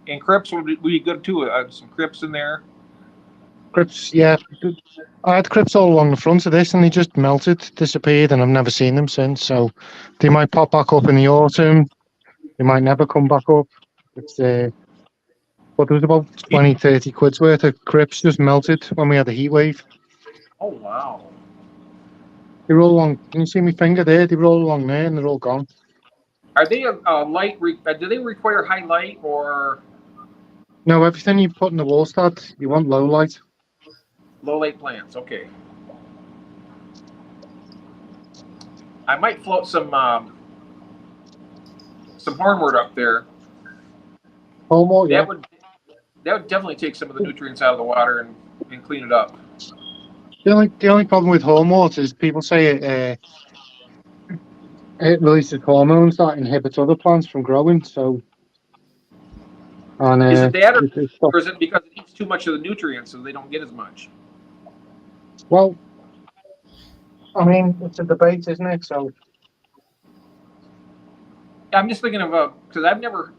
And crypts would be good too. Some crypts in there. Crypts, yeah. I had crypts all along the front of this, and they just melted, disappeared, and I've never seen them since. So they might pop back up in the autumn. They might never come back up. It's but there was about 20, 30 quid's worth of crypts just melted when we had a heat wave. Oh wow! They're all along. Can you see my finger there? They were all along there, and they're all gone. Are they light? Do they require high light or No, everything you put in the wall stud, you want low light. low light plants? Okay. I might float some hornwort up there. Hornwort, yeah. That would definitely take some of the nutrients out of the water and clean it up. The only problem with hornwort is people say it releases hormones that inhibit other plants from growing. So, and is it that, or is it because it eats too much of the nutrients, so they don't get as much? Well, I mean, it's a debate, isn't it? So, I'm just thinking of because I've never.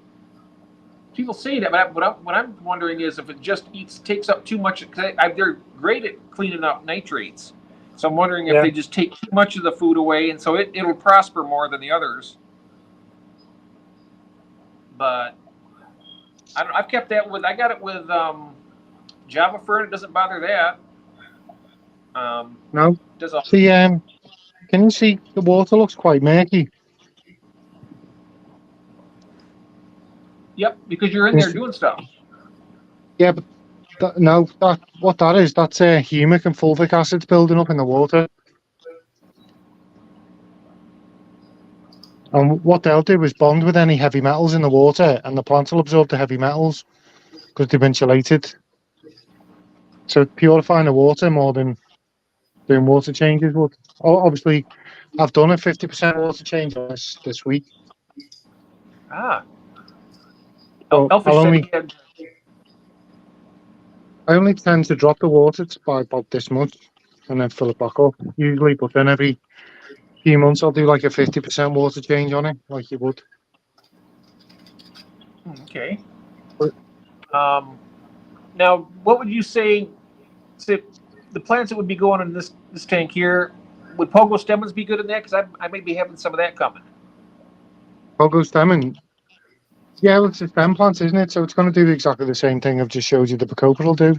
People say that, but what I'm wondering is if it just takes up too much. Cause they're great at cleaning up nitrates, so I'm wondering if they just take too much of the food away, and so it'll prosper more than the others. But I don't. I've kept that with. I got it with Java fern. It doesn't bother that. No. Does all. See, can you see the water looks quite murky? Yep, because you're in there doing stuff. Yeah, but what that is, that's humic and fulvic acids building up in the water. And what they'll do is bond with any heavy metals in the water, and the plant will absorb the heavy metals because they've insulated. So purifying the water more than doing water changes would. Obviously, I've done a 50% water change this week. Ah. So I only tend to drop the water by about this much and then fill it back up usually, but then every few months I'll do like a 50% water change on it, like you would. Okay. Now, what would you say the plants that would be going in this tank here, would pogo stemons be good in that? Because I may be having some of that coming. Pogo stemon? Yeah, well, it's a stem plant, isn't it? So it's going to do exactly the same thing I've just showed you the bacopa will do.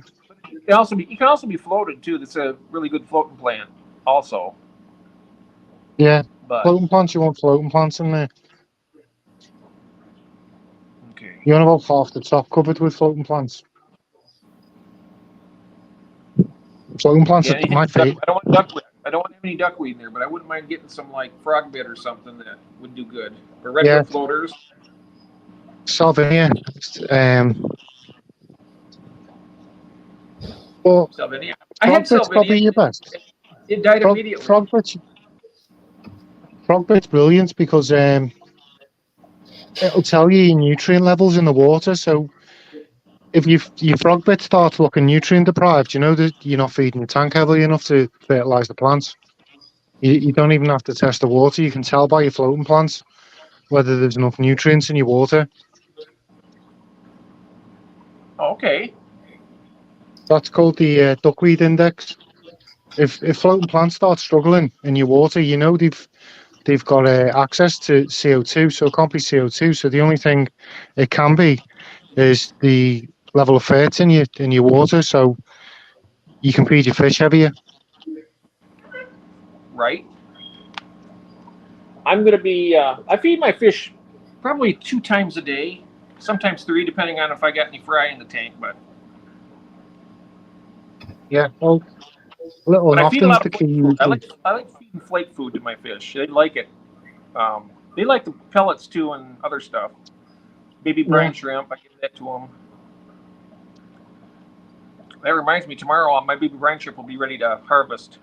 It can also be floated too. That's a really good floating plant also. Yeah, but floating plants, you want floating plants in there. Okay. You want about half the top covered with floating plants. Floating plants are my favourite. I don't want duckweed. I don't want any duckweed in there, but I wouldn't mind getting some like frog bed or something that would do good. Or redwood floaters. Salvinia. Well, Salvinia. I had Salvinia. Probably your best. It died immediately. Frogbit's brilliant because it'll tell you your nutrient levels in the water. So if your frogbit starts looking nutrient deprived, you know that you're not feeding the tank heavily enough to fertilize the plants. You don't even have to test the water. You can tell by your floating plants whether there's enough nutrients in your water. Okay. That's called the duckweed index. If floating plants start struggling in your water, you know they've got access to CO2, so it can't be CO2. So the only thing it can be is the level of ferts in your water, so you can feed your fish heavier. Right. I'm going to be, I feed my fish probably 2 times a day, sometimes 3, depending on if I got any fry in the tank. But Yeah, well, little and I feed a often's lot the of key flake food. usually. I like feeding flake food to my fish. They like it. They like the pellets too and other stuff. Baby brine shrimp, I give that to them. That reminds me, tomorrow my baby brine shrimp will be ready to harvest.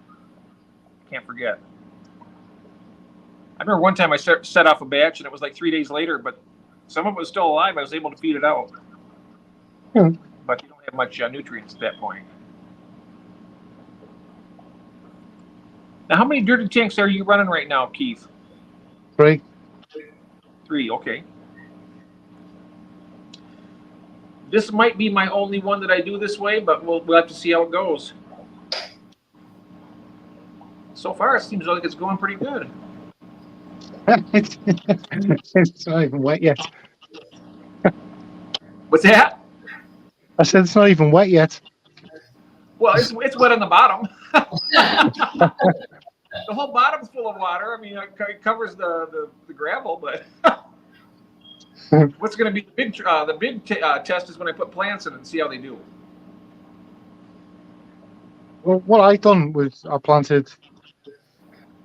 Can't forget. I remember one time I set off a batch and it was like 3 days later, but some of it was still alive. I was able to feed it out. But you don't have much nutrients at that point. Now, how many dirty tanks are you running right now, Keith? 3. 3, okay. This might be my only one that I do this way, but we'll have to see how it goes. So far, it seems like it's going pretty good. It's not even wet yet. What's that? I said it's not even wet yet. Well, it's wet on the bottom. The whole bottom's full of water. I mean, it covers the gravel, but what's going to be the big test is when I put plants in it and see how they do. Well, what I done was I planted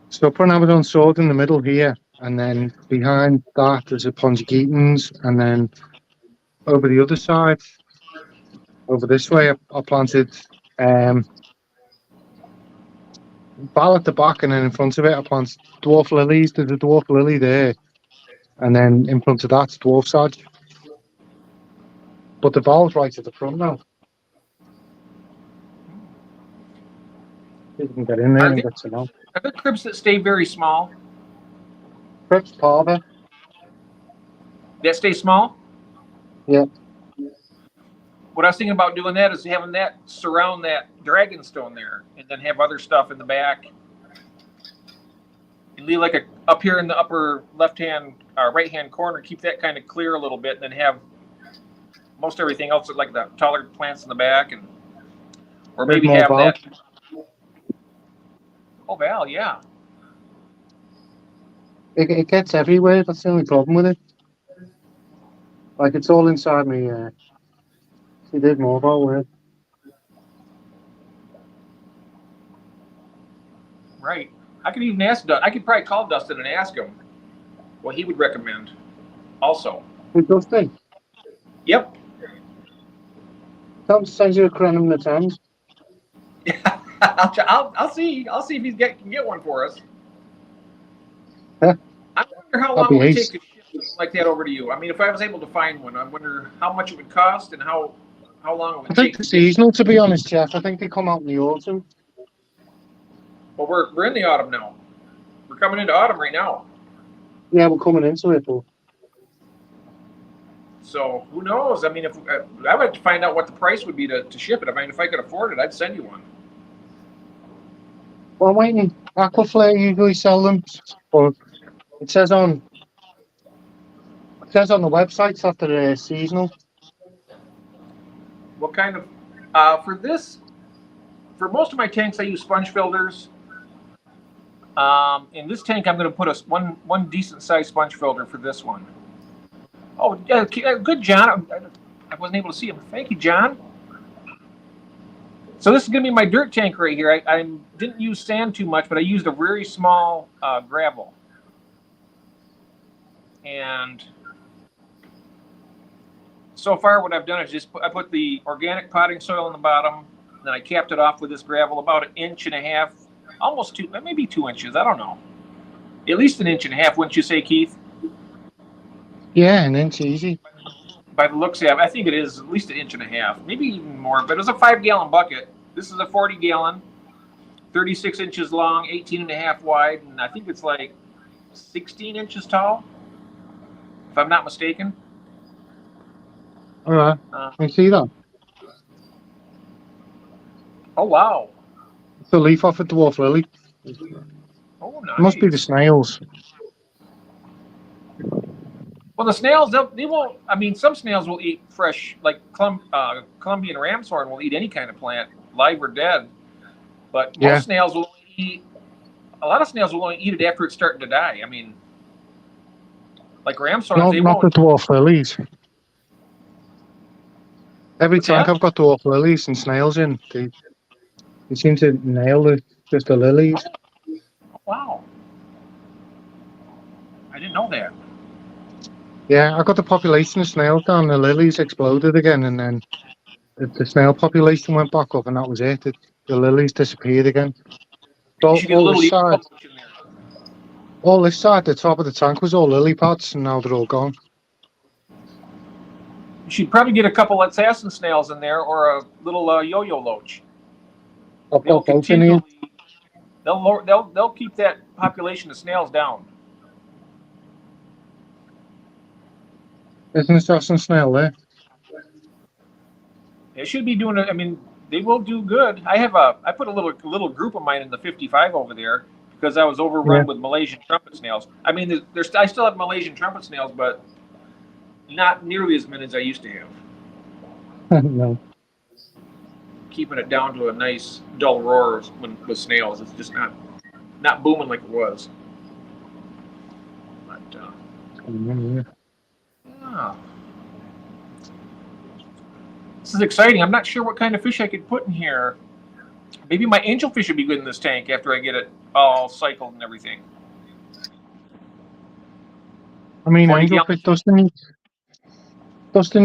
stubborn Abaddon sword in the middle here, and then behind that there's a Ponjigitans, and then over the other side, over this way, I planted ball at the back, and then in front of it I planted dwarf lilies. There's a dwarf lily there, and then in front of that's dwarf sedge. But the ball's right at the front now. You can get in there and get some out. Are there cribs that stay very small? Cribs, Parva. That stay small? Yeah. What I was thinking about doing that is having that surround that dragonstone there, and then have other stuff in the back, and leave like up here in the upper left-hand, right-hand corner. Keep that kind of clear a little bit, and then have most everything else like the taller plants in the back, and or maybe have that. Oh, Val, yeah. It gets everywhere. That's the only problem with it. Like it's all inside me. She did mobile with it. Right. I could even ask. I could probably call Dustin and ask him what he would recommend. Also. Who, Dustin? Yep. Tell him to send you a crenum in the Thames. I'll see. I'll see if he can get one for us. Huh? I wonder how long it would take to ship like that over to you. I mean, if I was able to find one, I wonder how much it would cost and how long it would take. I think it's seasonal, to be honest, Jeff. I think they come out in the autumn. Well, we're in the autumn now. We're coming into autumn right now. Yeah, we're coming into it, but so who knows? I mean, if I would have to find out what the price would be to ship it. I mean, if I could afford it, I'd send you one. well, I'm waiting. Aquaflare usually sell them, but it says on the websites that they're seasonal. What kind of for for most of my tanks I use sponge filters. In this tank I'm going to put one decent sized sponge filter for this one. Oh, yeah, good, John. I wasn't able to see him. Thank you, John. So this is going to be my dirt tank right here. I didn't use sand too much, but I used a very small gravel. And so far what I've done is I put the organic potting soil in the bottom, and then I capped it off with this gravel about 1.5 inches, almost 2, maybe 2 inches. I don't know. At least 1.5 inches, wouldn't you say, Keith? Yeah, 1 inch easy. By the looks of it, I think it is at least 1.5 inches, maybe even more. But it was a 5-gallon bucket. This is a 40-gallon, 36 inches long, 18.5 wide, and I think it's like 16 inches tall, if I'm not mistaken. All right. You see that? Oh, wow. It's the leaf off a dwarf lily. Oh, nice. It must be the snails. Well, the snails, they won't. I mean, some snails will eat fresh, like Colombian ramshorn will eat any kind of plant, live or dead. But most snails will only eat. A lot of snails will only eat it after it's starting to die. I mean, like ramshorn, they not won't. the dwarf lilies. Every What's tank that? I've got dwarf lilies and snails in, they seem to nail just the lilies. Oh, wow. I didn't know that. Yeah, I got the population of snails down. The lilies exploded again, and then the snail population went back up, and that was it. The lilies disappeared again. You So should get a little eco mulch in there. all this side, the top of the tank was all lily pads, and now they're all gone. You should probably get a couple assassin snails in there, or a little yo-yo loach. I've got both in here. They'll keep that population of snails down. There's an assassin snail there. They should be doing it. I mean, they will do good. I put a little group of mine in the 55 over there because I was overrun with Malaysian trumpet snails. I mean, I still have Malaysian trumpet snails, but not nearly as many as I used to have. No. Keeping it down to a nice dull roar with snails. It's just not booming like it was. But yeah. This is exciting. I'm not sure what kind of fish I could put in here. Maybe my angelfish would be good in this tank after I get it all cycled and everything. I mean, angelfish, Dustin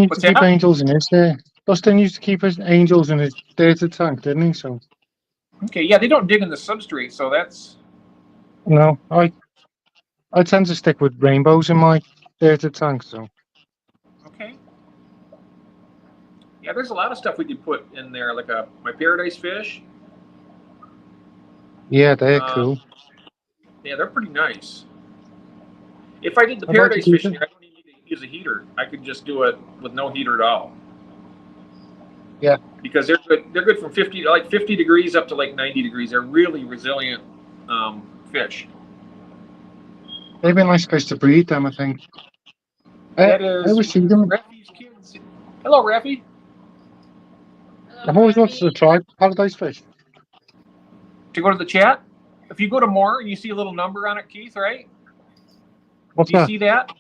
used to keep angels in his there. Dustin used to keep his angels in his data tank, didn't he? So. Okay, yeah, they don't dig in the substrate, so that's. No, I tend to stick with rainbows in my data tank, so. Okay. Yeah, there's a lot of stuff we could put in there, like my paradise fish. Yeah, they're cool. Yeah, they're pretty nice. If I did the paradise fish here, I don't even need to use a heater. I could just do it with no heater at all. Yeah. Because they're good. They're good from 50 degrees up to like 90 degrees. They're really resilient fish. They've been nice fish to breed them, I think. That is Raffy's kids. Hello, Raffy. I've always wanted to try paradise fish. To go to the chat, if you go to more, you see a little number on it, Keith, right? What's Do you that? see that?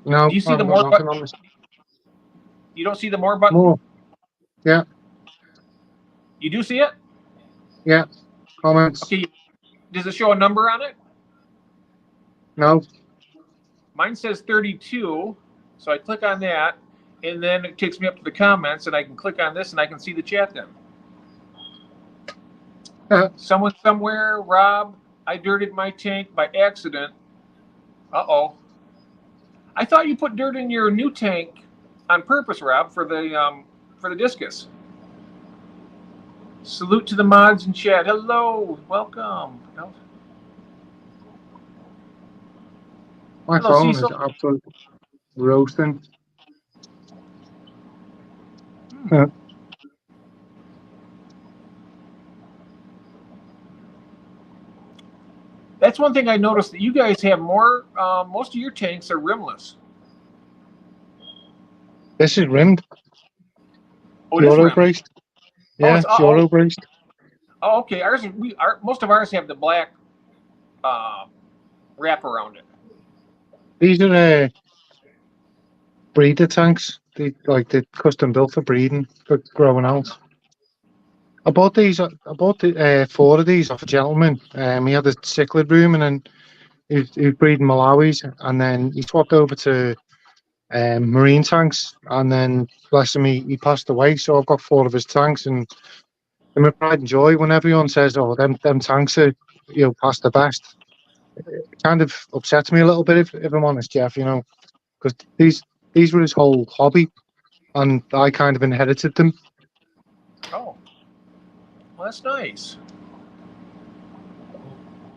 No. Do you see the more button? You don't see the more button? More. Yeah. You do see it? Yeah. Comments. Okay. Does it show a number on it? No. Mine says 32, so I click on that, and then it takes me up to the comments, and I can click on this, and I can see the chat then. Someone somewhere, Rob, I dirted my tank by accident. Uh-oh. I thought you put dirt in your new tank on purpose, Rob, for the discus. Salute to the mods in chat. Hello, welcome. My phone is absolutely roasting. That's one thing I noticed, that you guys have more. Most of your tanks are rimless. This is rimmed. Oh, it is rimmed. Braced. Yeah, it's Euro braced. Oh, okay. Most of ours have the black wrap around it. These are breeder tanks. They're custom built for breeding, for growing out. I bought 4 of these off a gentleman. He had a cichlid room, and then he was breeding Malawis, and then he swapped over to marine tanks, and then bless him, he passed away. So I've got 4 of his tanks, and I'm a pride and joy when everyone says, "Oh, them tanks are past the best." It kind of upsets me a little bit, if I'm honest, Jeff. Because these were his whole hobby, and I kind of inherited them. Oh, well, that's nice.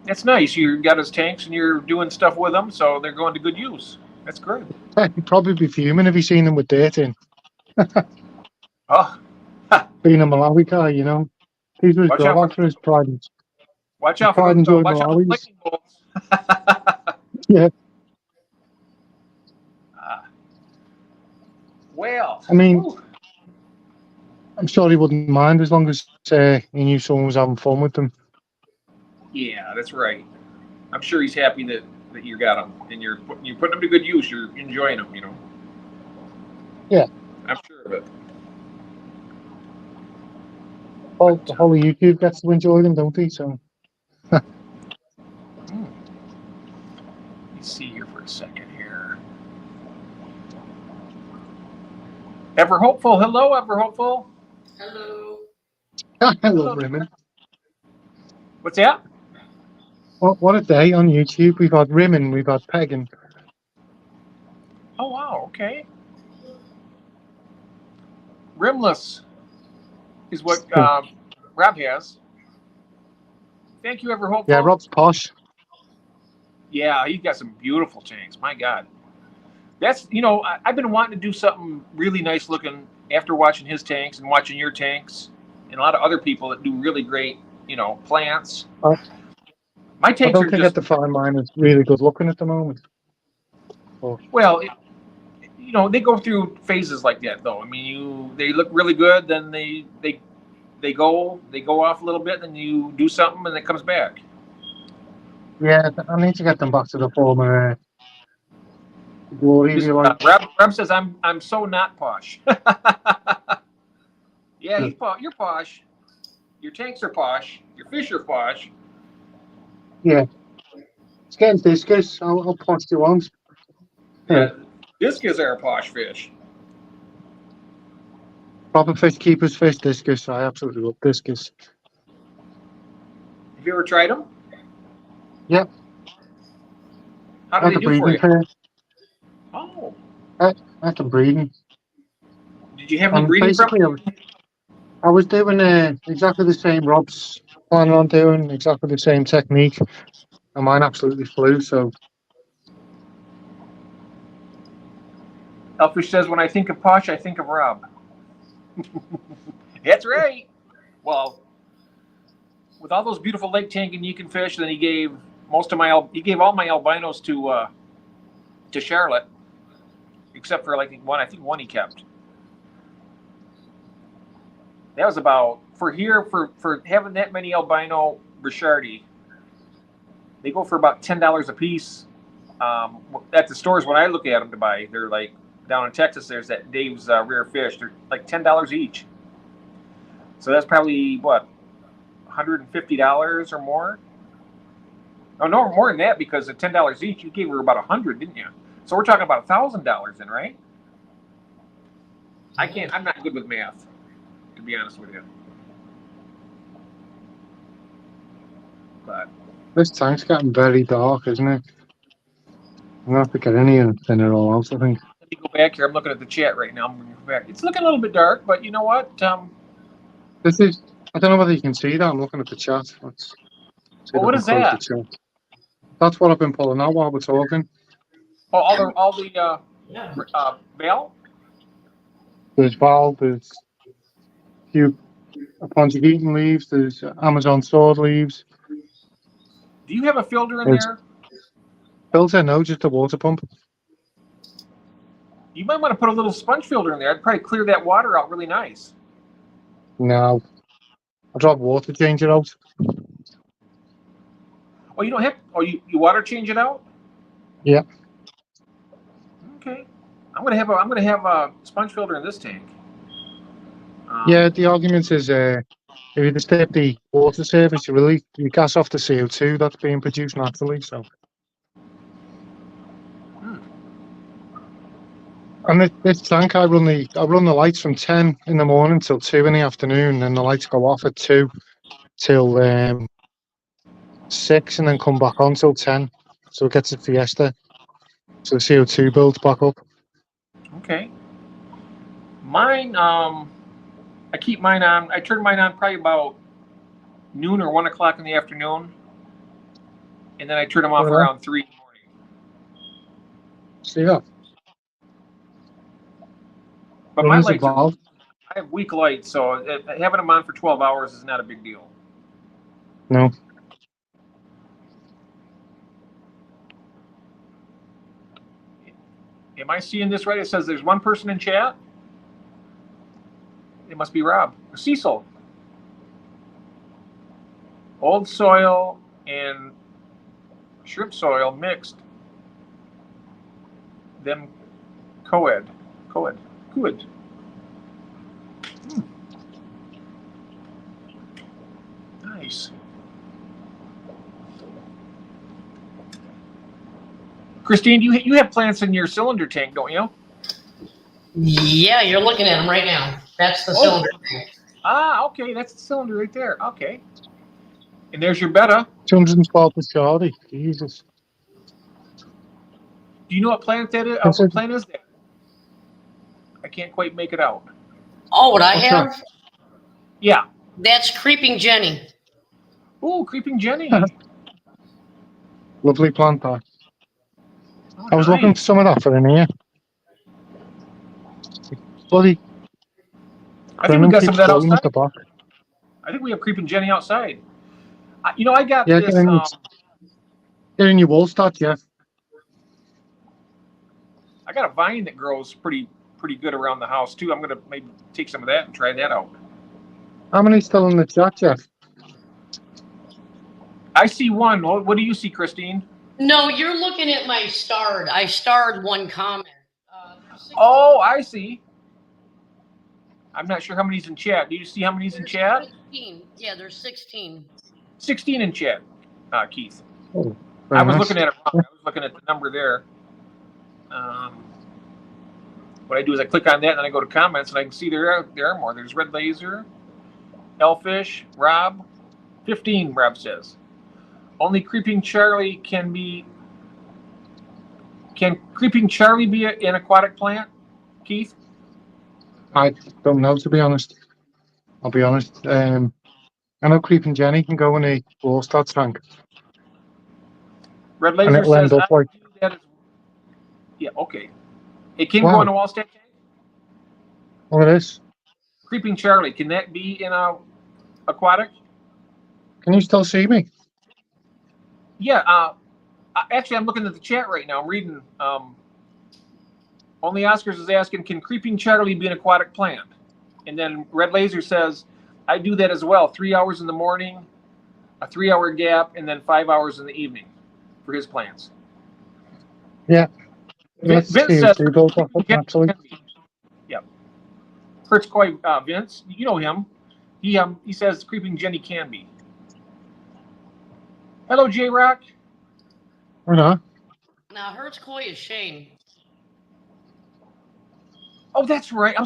That's nice. You got his tanks, and you're doing stuff with them, so they're going to good use. That's great. He'd probably be fuming if he's seen them with dirt in. Oh. Being a Malawi guy, These were for his pride. Watch out for the lightning bolts. Yeah. Well, I mean, whew. I'm sure he wouldn't mind as long as he knew someone was having fun with them. Yeah, that's right. I'm sure he's happy that you got him and you're putting them to good use. You're enjoying them, you know. Yeah. I'm sure of it. Well, the whole of YouTube gets to enjoy them, don't they? So. Let me see here for a second here. Ever hopeful. Hello, ever hopeful. Hello. I love Rimmon. What's that? What a day on YouTube. We've had Rimmon, we've had Peggin. Oh wow, okay. Rimless is what Rob has. Thank you, ever hopeful. Yeah, Rob's posh. Yeah, he's got some beautiful tanks. My God, that's I've been wanting to do something really nice looking after watching his tanks and watching your tanks and a lot of other people that do really great plants. My I tanks don't are think just I'd define mine as really good looking at the moment. well, they go through phases like that though. I mean, they look really good, then they go off a little bit, then you do something and it comes back. Yeah, I need to get them back to the former glory, if you like. Rob says I'm so not posh. Yeah, he's posh. You're posh. Your tanks are posh. Your fish are posh. Yeah. It's getting discus. I'll posh you on. Yeah, discus are a posh fish. Proper fish keepers fish discus. I absolutely love discus. Have you ever tried them? Yep. How do they At the do for breeding you? fair. Oh, At the breeding. did you have any And breeding from? basically, I was doing exactly the same Rob's planning on doing, exactly the same technique. And mine absolutely flew, so. Elfish says, when I think of posh, I think of Rob. That's right. Well, with all those beautiful Lake Tanganyika fish, then he gave all my albinos to Charlotte, except for one. I think one he kept. That was about for having that many albino Richardi. They go for about $10 a piece. At the stores when I look at them to buy, they're like down in Texas. There's that Dave's Rare Fish. They're like $10 each. So that's probably what, $150 or more. Oh no, more than that because at $10 each, you gave her about $100, didn't you? So we're talking about $1,000 then, right? I'm not good with math, to be honest with you. But This tank's getting very dark, isn't it? I'm going to have to get any and thin it all out, I think. let me go back here. I'm looking at the chat right now. I'm going to go back. It's looking a little bit dark, but you know what? This is, I don't know whether you can see that. I'm looking at the chat. Let's see if I What can is close the that? chat. That's what I've been pulling out while we're talking. Oh, all the Yeah. Bale? There's Val, there's a few Ponzi Eaton leaves, there's Amazon sword leaves. Do you have a filter in There's there? filter, no, just a water pump. You might want to put a little sponge filter in there. I'd probably clear that water out really nice. No. I drop water, change it out. Oh, you don't have. Oh, you water change it out? Yeah. Okay. I'm gonna have a sponge filter in this tank. Yeah, the argument is if you disturb the water surface, you gas off the CO2 that's being produced naturally. So, and this tank, I run the lights from 10 in the morning till 2 in the afternoon, and the lights go off at 2 till 6, and then come back on till 10. So it gets a fiesta. So the CO2 builds back up. Okay. Mine, I keep mine on. I turn mine on probably about noon or 1 o'clock in the afternoon, and then I turn them off around 3 in the morning. See that? But When my is it lights are. valve? I have weak lights, so having them on for 12 hours is not a big deal. No. Am I seeing this right? It says there's one person in chat. must be Rob. Cecil. Old soil and shrimp soil mixed. Then co-ed. Good. Nice. Christine, you have plants in your cylinder tank, don't you? Yeah, you're looking at them right now. That's the cylinder tank. Ah, okay, that's the cylinder right there. Okay. And there's your betta. 212 per Charlie. Jesus. Do you know what plant that is? That's What it. plant is that? I can't quite make it out. Oh, what I What's have? that? Yeah. That's Creeping Jenny. Ooh, Creeping Jenny. Lovely plant that. Oh, I was looking for nice. some of that for in here. Bloody I think we got some of that floating at outside. the back. I think we have Creeping Jenny outside. You know, I got Yeah, this. get in your wall start, Jeff. I got a vine that grows pretty good around the house too. I'm gonna maybe take some of that and try that out. How many still in the chat, Jeff? I see one. What do you see, Christine? No, you're looking at my starred. I starred one comment. Oh, I see. I'm not sure how many's in chat. Do you see how many's in chat? 16. Yeah, there's 16. 16 in chat, Keith. Oh, I was nice. looking at it wrong. I was looking at the number there. What I do is I click on that and then I go to comments and I can see there are more. There's Red Laser, Elfish, Rob. 15, Rob says. Only Creeping Charlie can Creeping Charlie be an aquatic plant, Keith? I don't know, to be honest. I'll be honest. I know Creeping Jenny can go in a wall start tank. Red And Laser it'll end says, up like... yeah, okay. It can go in a wall stand tank? Look at this. Creeping Charlie, can that be in a aquatic? Can you still see me? Yeah, actually, I'm looking at the chat right now. I'm reading. Only Oscars is asking, can Creeping Charlie be an aquatic plant? And then Red Laser says, I do that as well. 3 hours in the morning, a 3-hour gap, and then 5 hours in the evening for his plants. Yeah. Vince says, yep. Kurt's Koi, Vince, you know him. He says Creeping Jenny can be. Hello, J Rock. Or not. Now, Hertz Koi is Shane. Oh, that's right.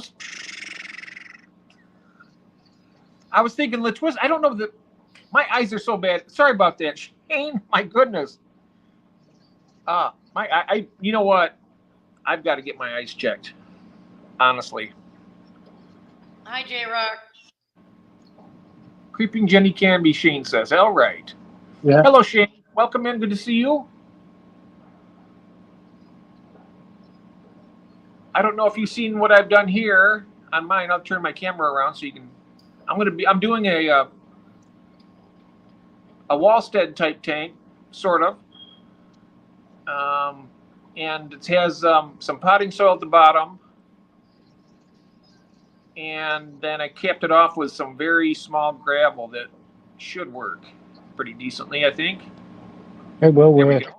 I was thinking LaTwist. I don't know my eyes are so bad. Sorry about that, Shane. My goodness. You know what? I've got to get my eyes checked. Honestly. Hi, J Rock. Creeping Jenny can be, Shane says. All right. Yeah. Hello, Shane. Welcome in. Good to see you. I don't know if you've seen what I've done here on mine. I'll turn my camera around so you can. I'm doing a Wallstead type tank, sort of. And it has some potting soil at the bottom. And then I capped it off with some very small gravel that should work pretty decently, I think. It will There work. we go.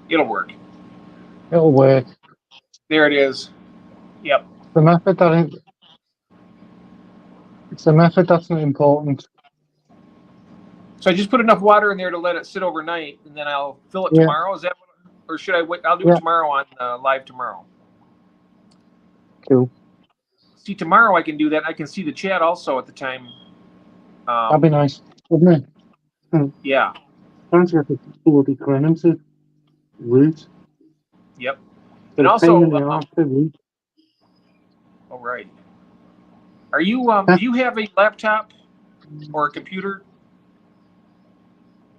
It'll work. It'll work. There it is. Yep. The method that it's the method that's important. So I just put enough water in there to let it sit overnight, and then I'll fill it tomorrow. Is that or should I wait? I'll do it tomorrow on live tomorrow. Cool. See, tomorrow I can do that. I can see the chat also at the time. That'd be nice, wouldn't it? Yeah. Thanks for the bloody clemency root. Yep. And also, all right. Are you? Do you have a laptop or a computer,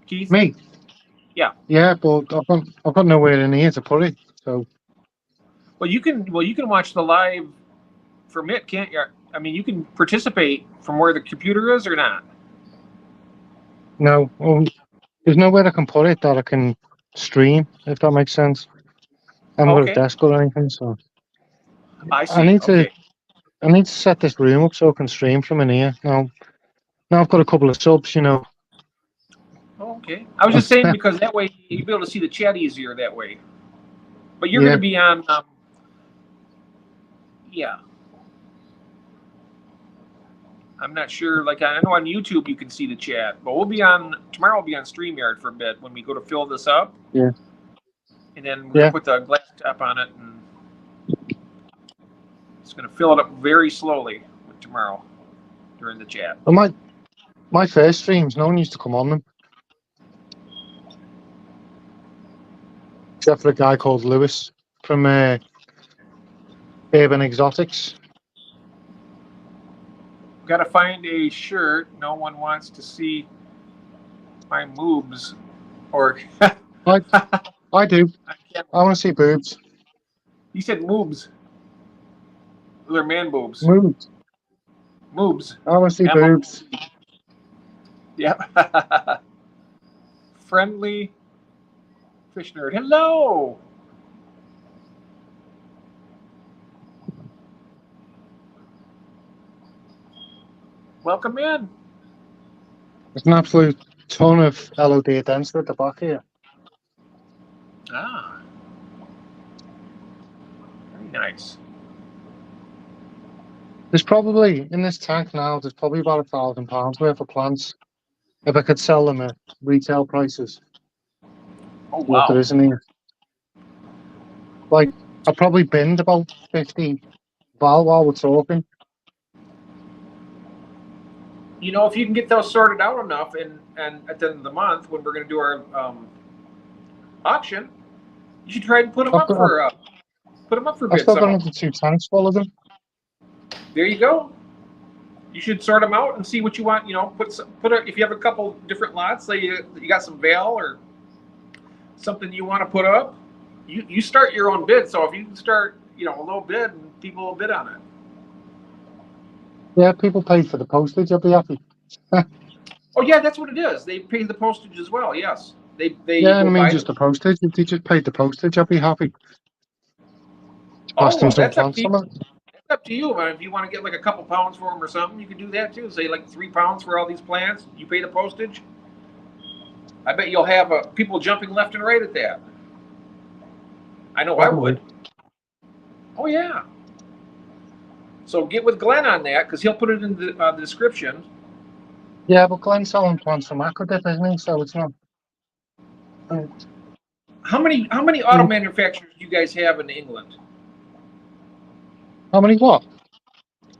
Keith? Me? Yeah. Yeah, but I've got nowhere in here to put it. So. Well, you can watch the live from it, can't you? I mean, you can participate from where the computer is or not. No, there's nowhere I can put it that I can stream, if that makes sense. I haven't got a desk or anything, so I see. I need to. I need to set this room up so I can stream from in here. Now I've got a couple of subs, you know. Oh, okay. I was just saying because that way you'll be able to see the chat easier that way. But you're Yeah. going to be on, yeah. I'm not sure. Like I know on YouTube you can see the chat, but tomorrow. We'll be on StreamYard for a bit when we go to fill this up. Yeah. And then we're gonna put the glass top on it, and it's gonna fill it up very slowly with tomorrow during the chat. Well, my first streams, no one used to come on them. Except for a guy called Lewis from Urban Exotics. Got to find a shirt. No one wants to see my moobs. Or I do. I want to see boobs. You said moobs. They're man boobs. Moobs. Moobs. I want to see boobs. Yep. Friendly fish nerd. Hello. Welcome in. There's an absolute ton of LOD denser at the back here. Ah. Very nice. There's probably, in this tank now, there's probably about £1,000 worth of plants. If I could sell them at retail prices. Oh, wow. What there is in here. Like, I probably binned about 50 while we're talking. You know, if you can get those sorted out enough, and at the end of the month when we're going to do our auction, you should try and put them up for I've bids. still got another 2 tanks full of them. There you go. You should sort them out and see what you want. You know, if you have a couple different lots, say you got some veil or something you want to put up, you start your own bid. So if you can start, a low bid, and people will bid on it. Yeah, people pay for the postage. I'll be happy. Oh yeah, that's what it is. They pay the postage as well. Yes, they. Yeah, and I mean just the postage. If they just paid the postage, I'd be happy. Oh, that's up to you. If you want to get like a couple pounds for them or something, you can do that too. Say like 3 pounds for all these plants. You pay the postage. I bet you'll have people jumping left and right at that. I know I would. Oh yeah. So get with Glenn on that because he'll put it in the description. Yeah, but Glenn's selling plants from Aquadip, isn't he? So it's not. How many auto manufacturers do you guys have in England? How many what?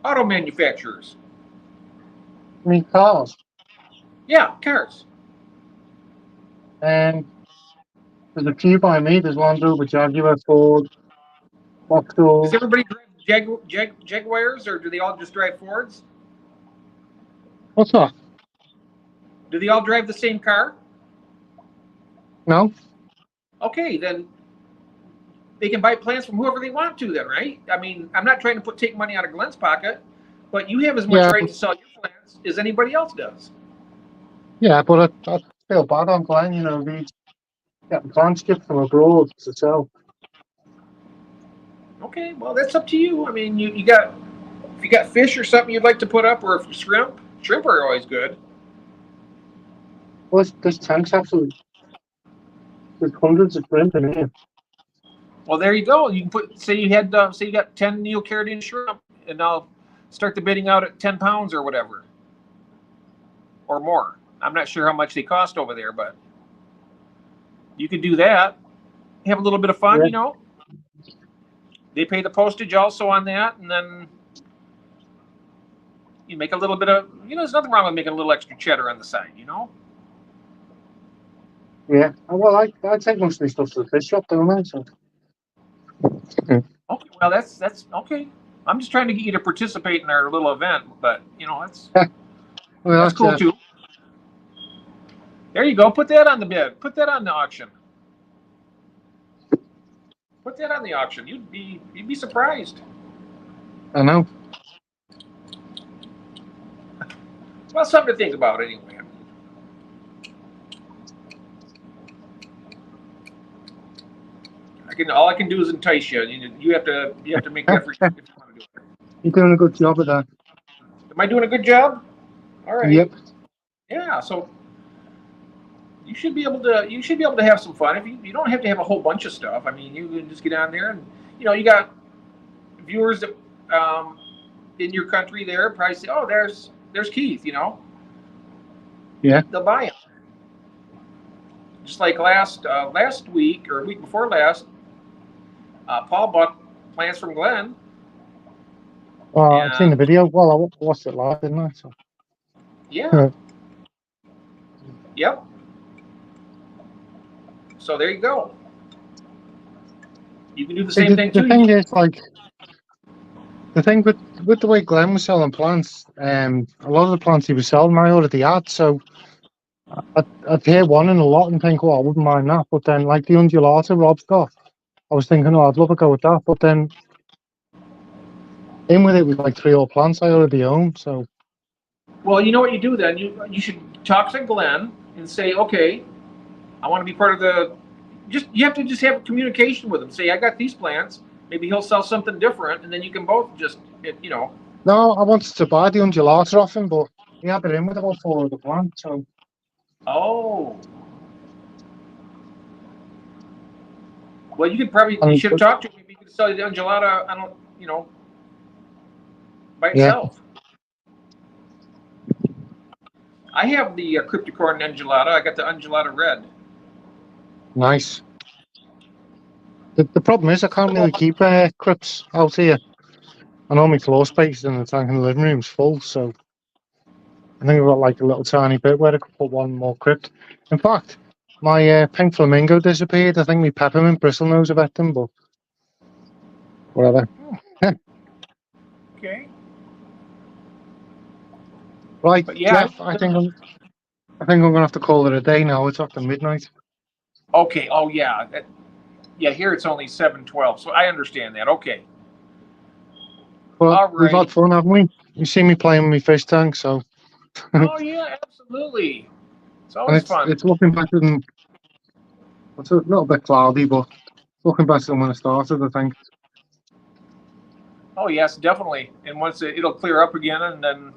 Auto manufacturers. I mean cars. Yeah, cars. There's a few by me. There's Land Rover, Jaguar, Ford, Vauxhall. Does everybody drive Jaguars, or do they all just drive Fords? What's that? Do they all drive the same car? No. Okay, then they can buy plants from whoever they want to then, right? I mean, I'm not trying to take money out of Glenn's pocket, but you have as much right to sell your plants as anybody else does. Yeah, but I feel bad on Glenn, he's getting plants shipped from abroad to sell. Okay, well, that's up to you. I mean, if you got fish or something you'd like to put up, or shrimp are always good. Well, this tank's absolutely. There's hundreds of shrimp in here. Well, there you go. You can say you got 10 neocaridine shrimp, and I'll start the bidding out at 10 pounds or whatever, or more. I'm not sure how much they cost over there, but you could do that. Have a little bit of fun, They pay the postage also on that, and then you make a little bit of, there's nothing wrong with making a little extra cheddar on the side, Yeah, well, I take most of these stuff to the fish shop, don't I? So. Okay, well, that's okay. I'm just trying to get you to participate in our little event, but that's cool too. There you go. Put that on the bid. Put that on the auction. Put that on the auction. You'd be surprised. I know. Well, something to think about anyway. All I can do is entice you. You have to make the effort if you want to do it. You're doing a good job of that. Am I doing a good job? All right. Yep. Yeah. So you should be able to have some fun. If you don't have to have a whole bunch of stuff. I mean, you can just get on there and you got viewers that in your country there probably say, oh, there's Keith. Yeah. They'll buy him. Just like last week or week before last, Paul bought plants from Glenn. Oh, I've seen the video. Well, I watched it live, didn't I? So. Yeah. Yep. So there you go. You can do the same thing too. The thing is, like, the thing with the way Glenn was selling plants, a lot of the plants he was selling I already had, so I'd hear one in a lot and think, well, I wouldn't mind that. But then, like the undulata Rob's got, I was thinking, oh, I'd love to go with that. But then, in with it was like 3 old plants I already own, so. Well, you know what you do then? You should talk to Glenn and say, okay, I want to be part of the. You have to just have communication with him. Say, I got these plants. Maybe he'll sell something different, and then you can both just, No, I wanted to buy the undulata off him, but he had it in with about 4 of the plants, so. Oh. Well, you should have talked to him. Maybe you could sell you the undulata. By itself. Yeah. I have the cryptocorn undulata. I got the undulata red. Nice. The problem is I can't really keep crypts out here. I know my floor space in the tank in the living room's full, so I think I've got like a little tiny bit where I could put one more crypt. In fact, my pink flamingo disappeared. I think my peppermint bristlenose have ate them, but whatever. Okay. Right, Jeff, I think I'm gonna have to call it a day now. It's after midnight. Okay. Oh yeah. Yeah. Here it's only 7:12, so I understand that. Okay. Well, we've had fun, haven't we? You see me playing with my fish tank, so. Oh yeah, absolutely. It's always fun. It's looking better than. It's a little bit cloudy, but looking better than when I started, I think. Oh yes, definitely. And once it'll clear up again, and then.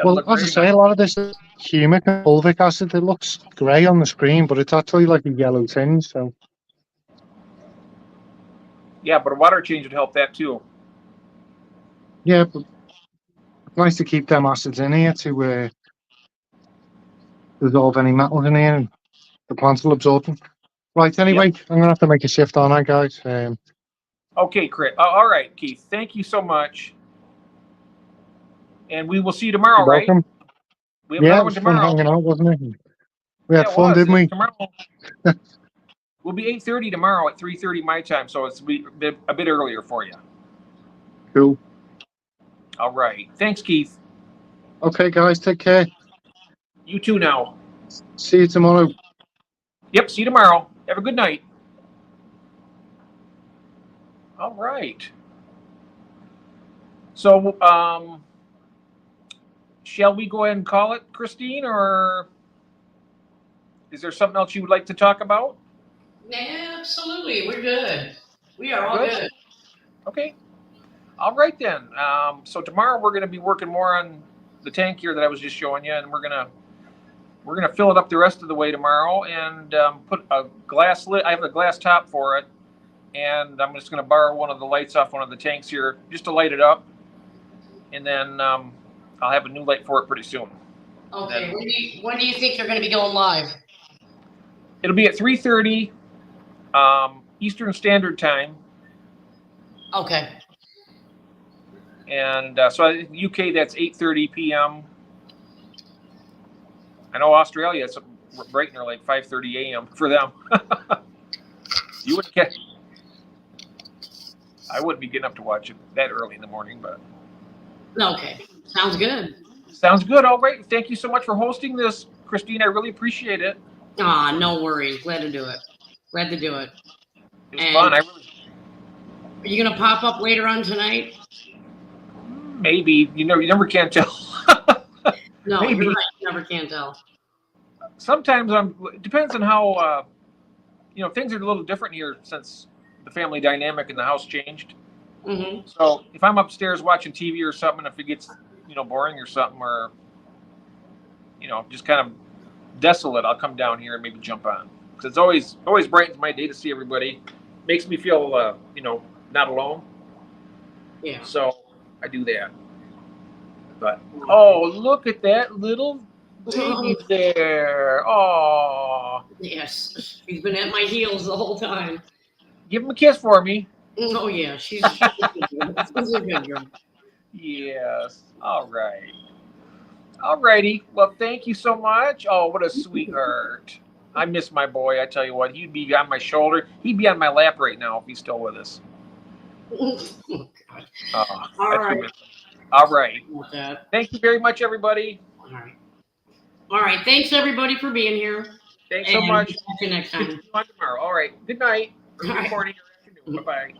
Well, as I say, a lot of this is humic and fulvic acid. It looks grey on the screen, but it's actually like a yellow tinge. So. Yeah, but a water change would help that too. Yeah, but it's nice to keep them acids in here to dissolve any metals in here, and the plants will absorb them. Right. Anyway, yep. I'm gonna have to make a shift on that, guys. Okay, Chris. All right, Keith. Thank you so much. And we will see you tomorrow, right? Welcome. We have another one tomorrow. Fun hanging out, wasn't it? We had fun, didn't we? Tomorrow we'll be 8:30 tomorrow at 3:30 my time, so it's a bit earlier for you. Cool. All right. Thanks, Keith. Okay, guys. Take care. You too now. See you tomorrow. Yep. See you tomorrow. Have a good night. All right. So, shall we go ahead and call it, Christine, or is there something else you would like to talk about? Absolutely. We're good. We are all good. Okay. All right, then. So tomorrow we're going to be working more on the tank here that I was just showing you, and we're gonna fill it up the rest of the way tomorrow and put a glass lid. I have a glass top for it, and I'm just going to borrow one of the lights off one of the tanks here just to light it up, and then I'll have a new light for it pretty soon. Okay. When do you think you're going to be going live? It'll be at 3:30 Eastern Standard Time. Okay. And so UK, that's 8:30 p.m. I know Australia, it's bright near like 5:30 a.m. for them. You wouldn't get. I wouldn't be getting up to watch it that early in the morning, but. Okay. Sounds good. Sounds good. All right. Thank you so much for hosting this, Christine. I really appreciate it. No worries. Glad to do it. It was fun. Are you going to pop up later on tonight? Maybe. You never can tell. No, maybe. You're right. You never can tell. Sometimes it depends on how, things are a little different here since the family dynamic in the house changed. Mm-hmm. So if I'm upstairs watching TV or something, if it gets, boring or something, or, just kind of desolate, I'll come down here and maybe jump on. Because it's always brightens my day to see everybody. Makes me feel, not alone. Yeah. So I do that. But, oh, look at that little baby there. Oh. Yes, she's been at my heels the whole time. Give him a kiss for me. Oh yeah, she's a good girl. Yes. All right. All righty. Well, thank you so much. Oh, what a sweetheart. I miss my boy. I tell you what, he'd be on my shoulder. He'd be on my lap right now if he's still with us. Oh, God. Oh, All right. All right. About that. Thank you very much, everybody. All right. All right. Thanks everybody for being here. Thanks so much. See you next time. On tomorrow. All right. Good night. Or All good right. morning or afternoon. Bye-bye.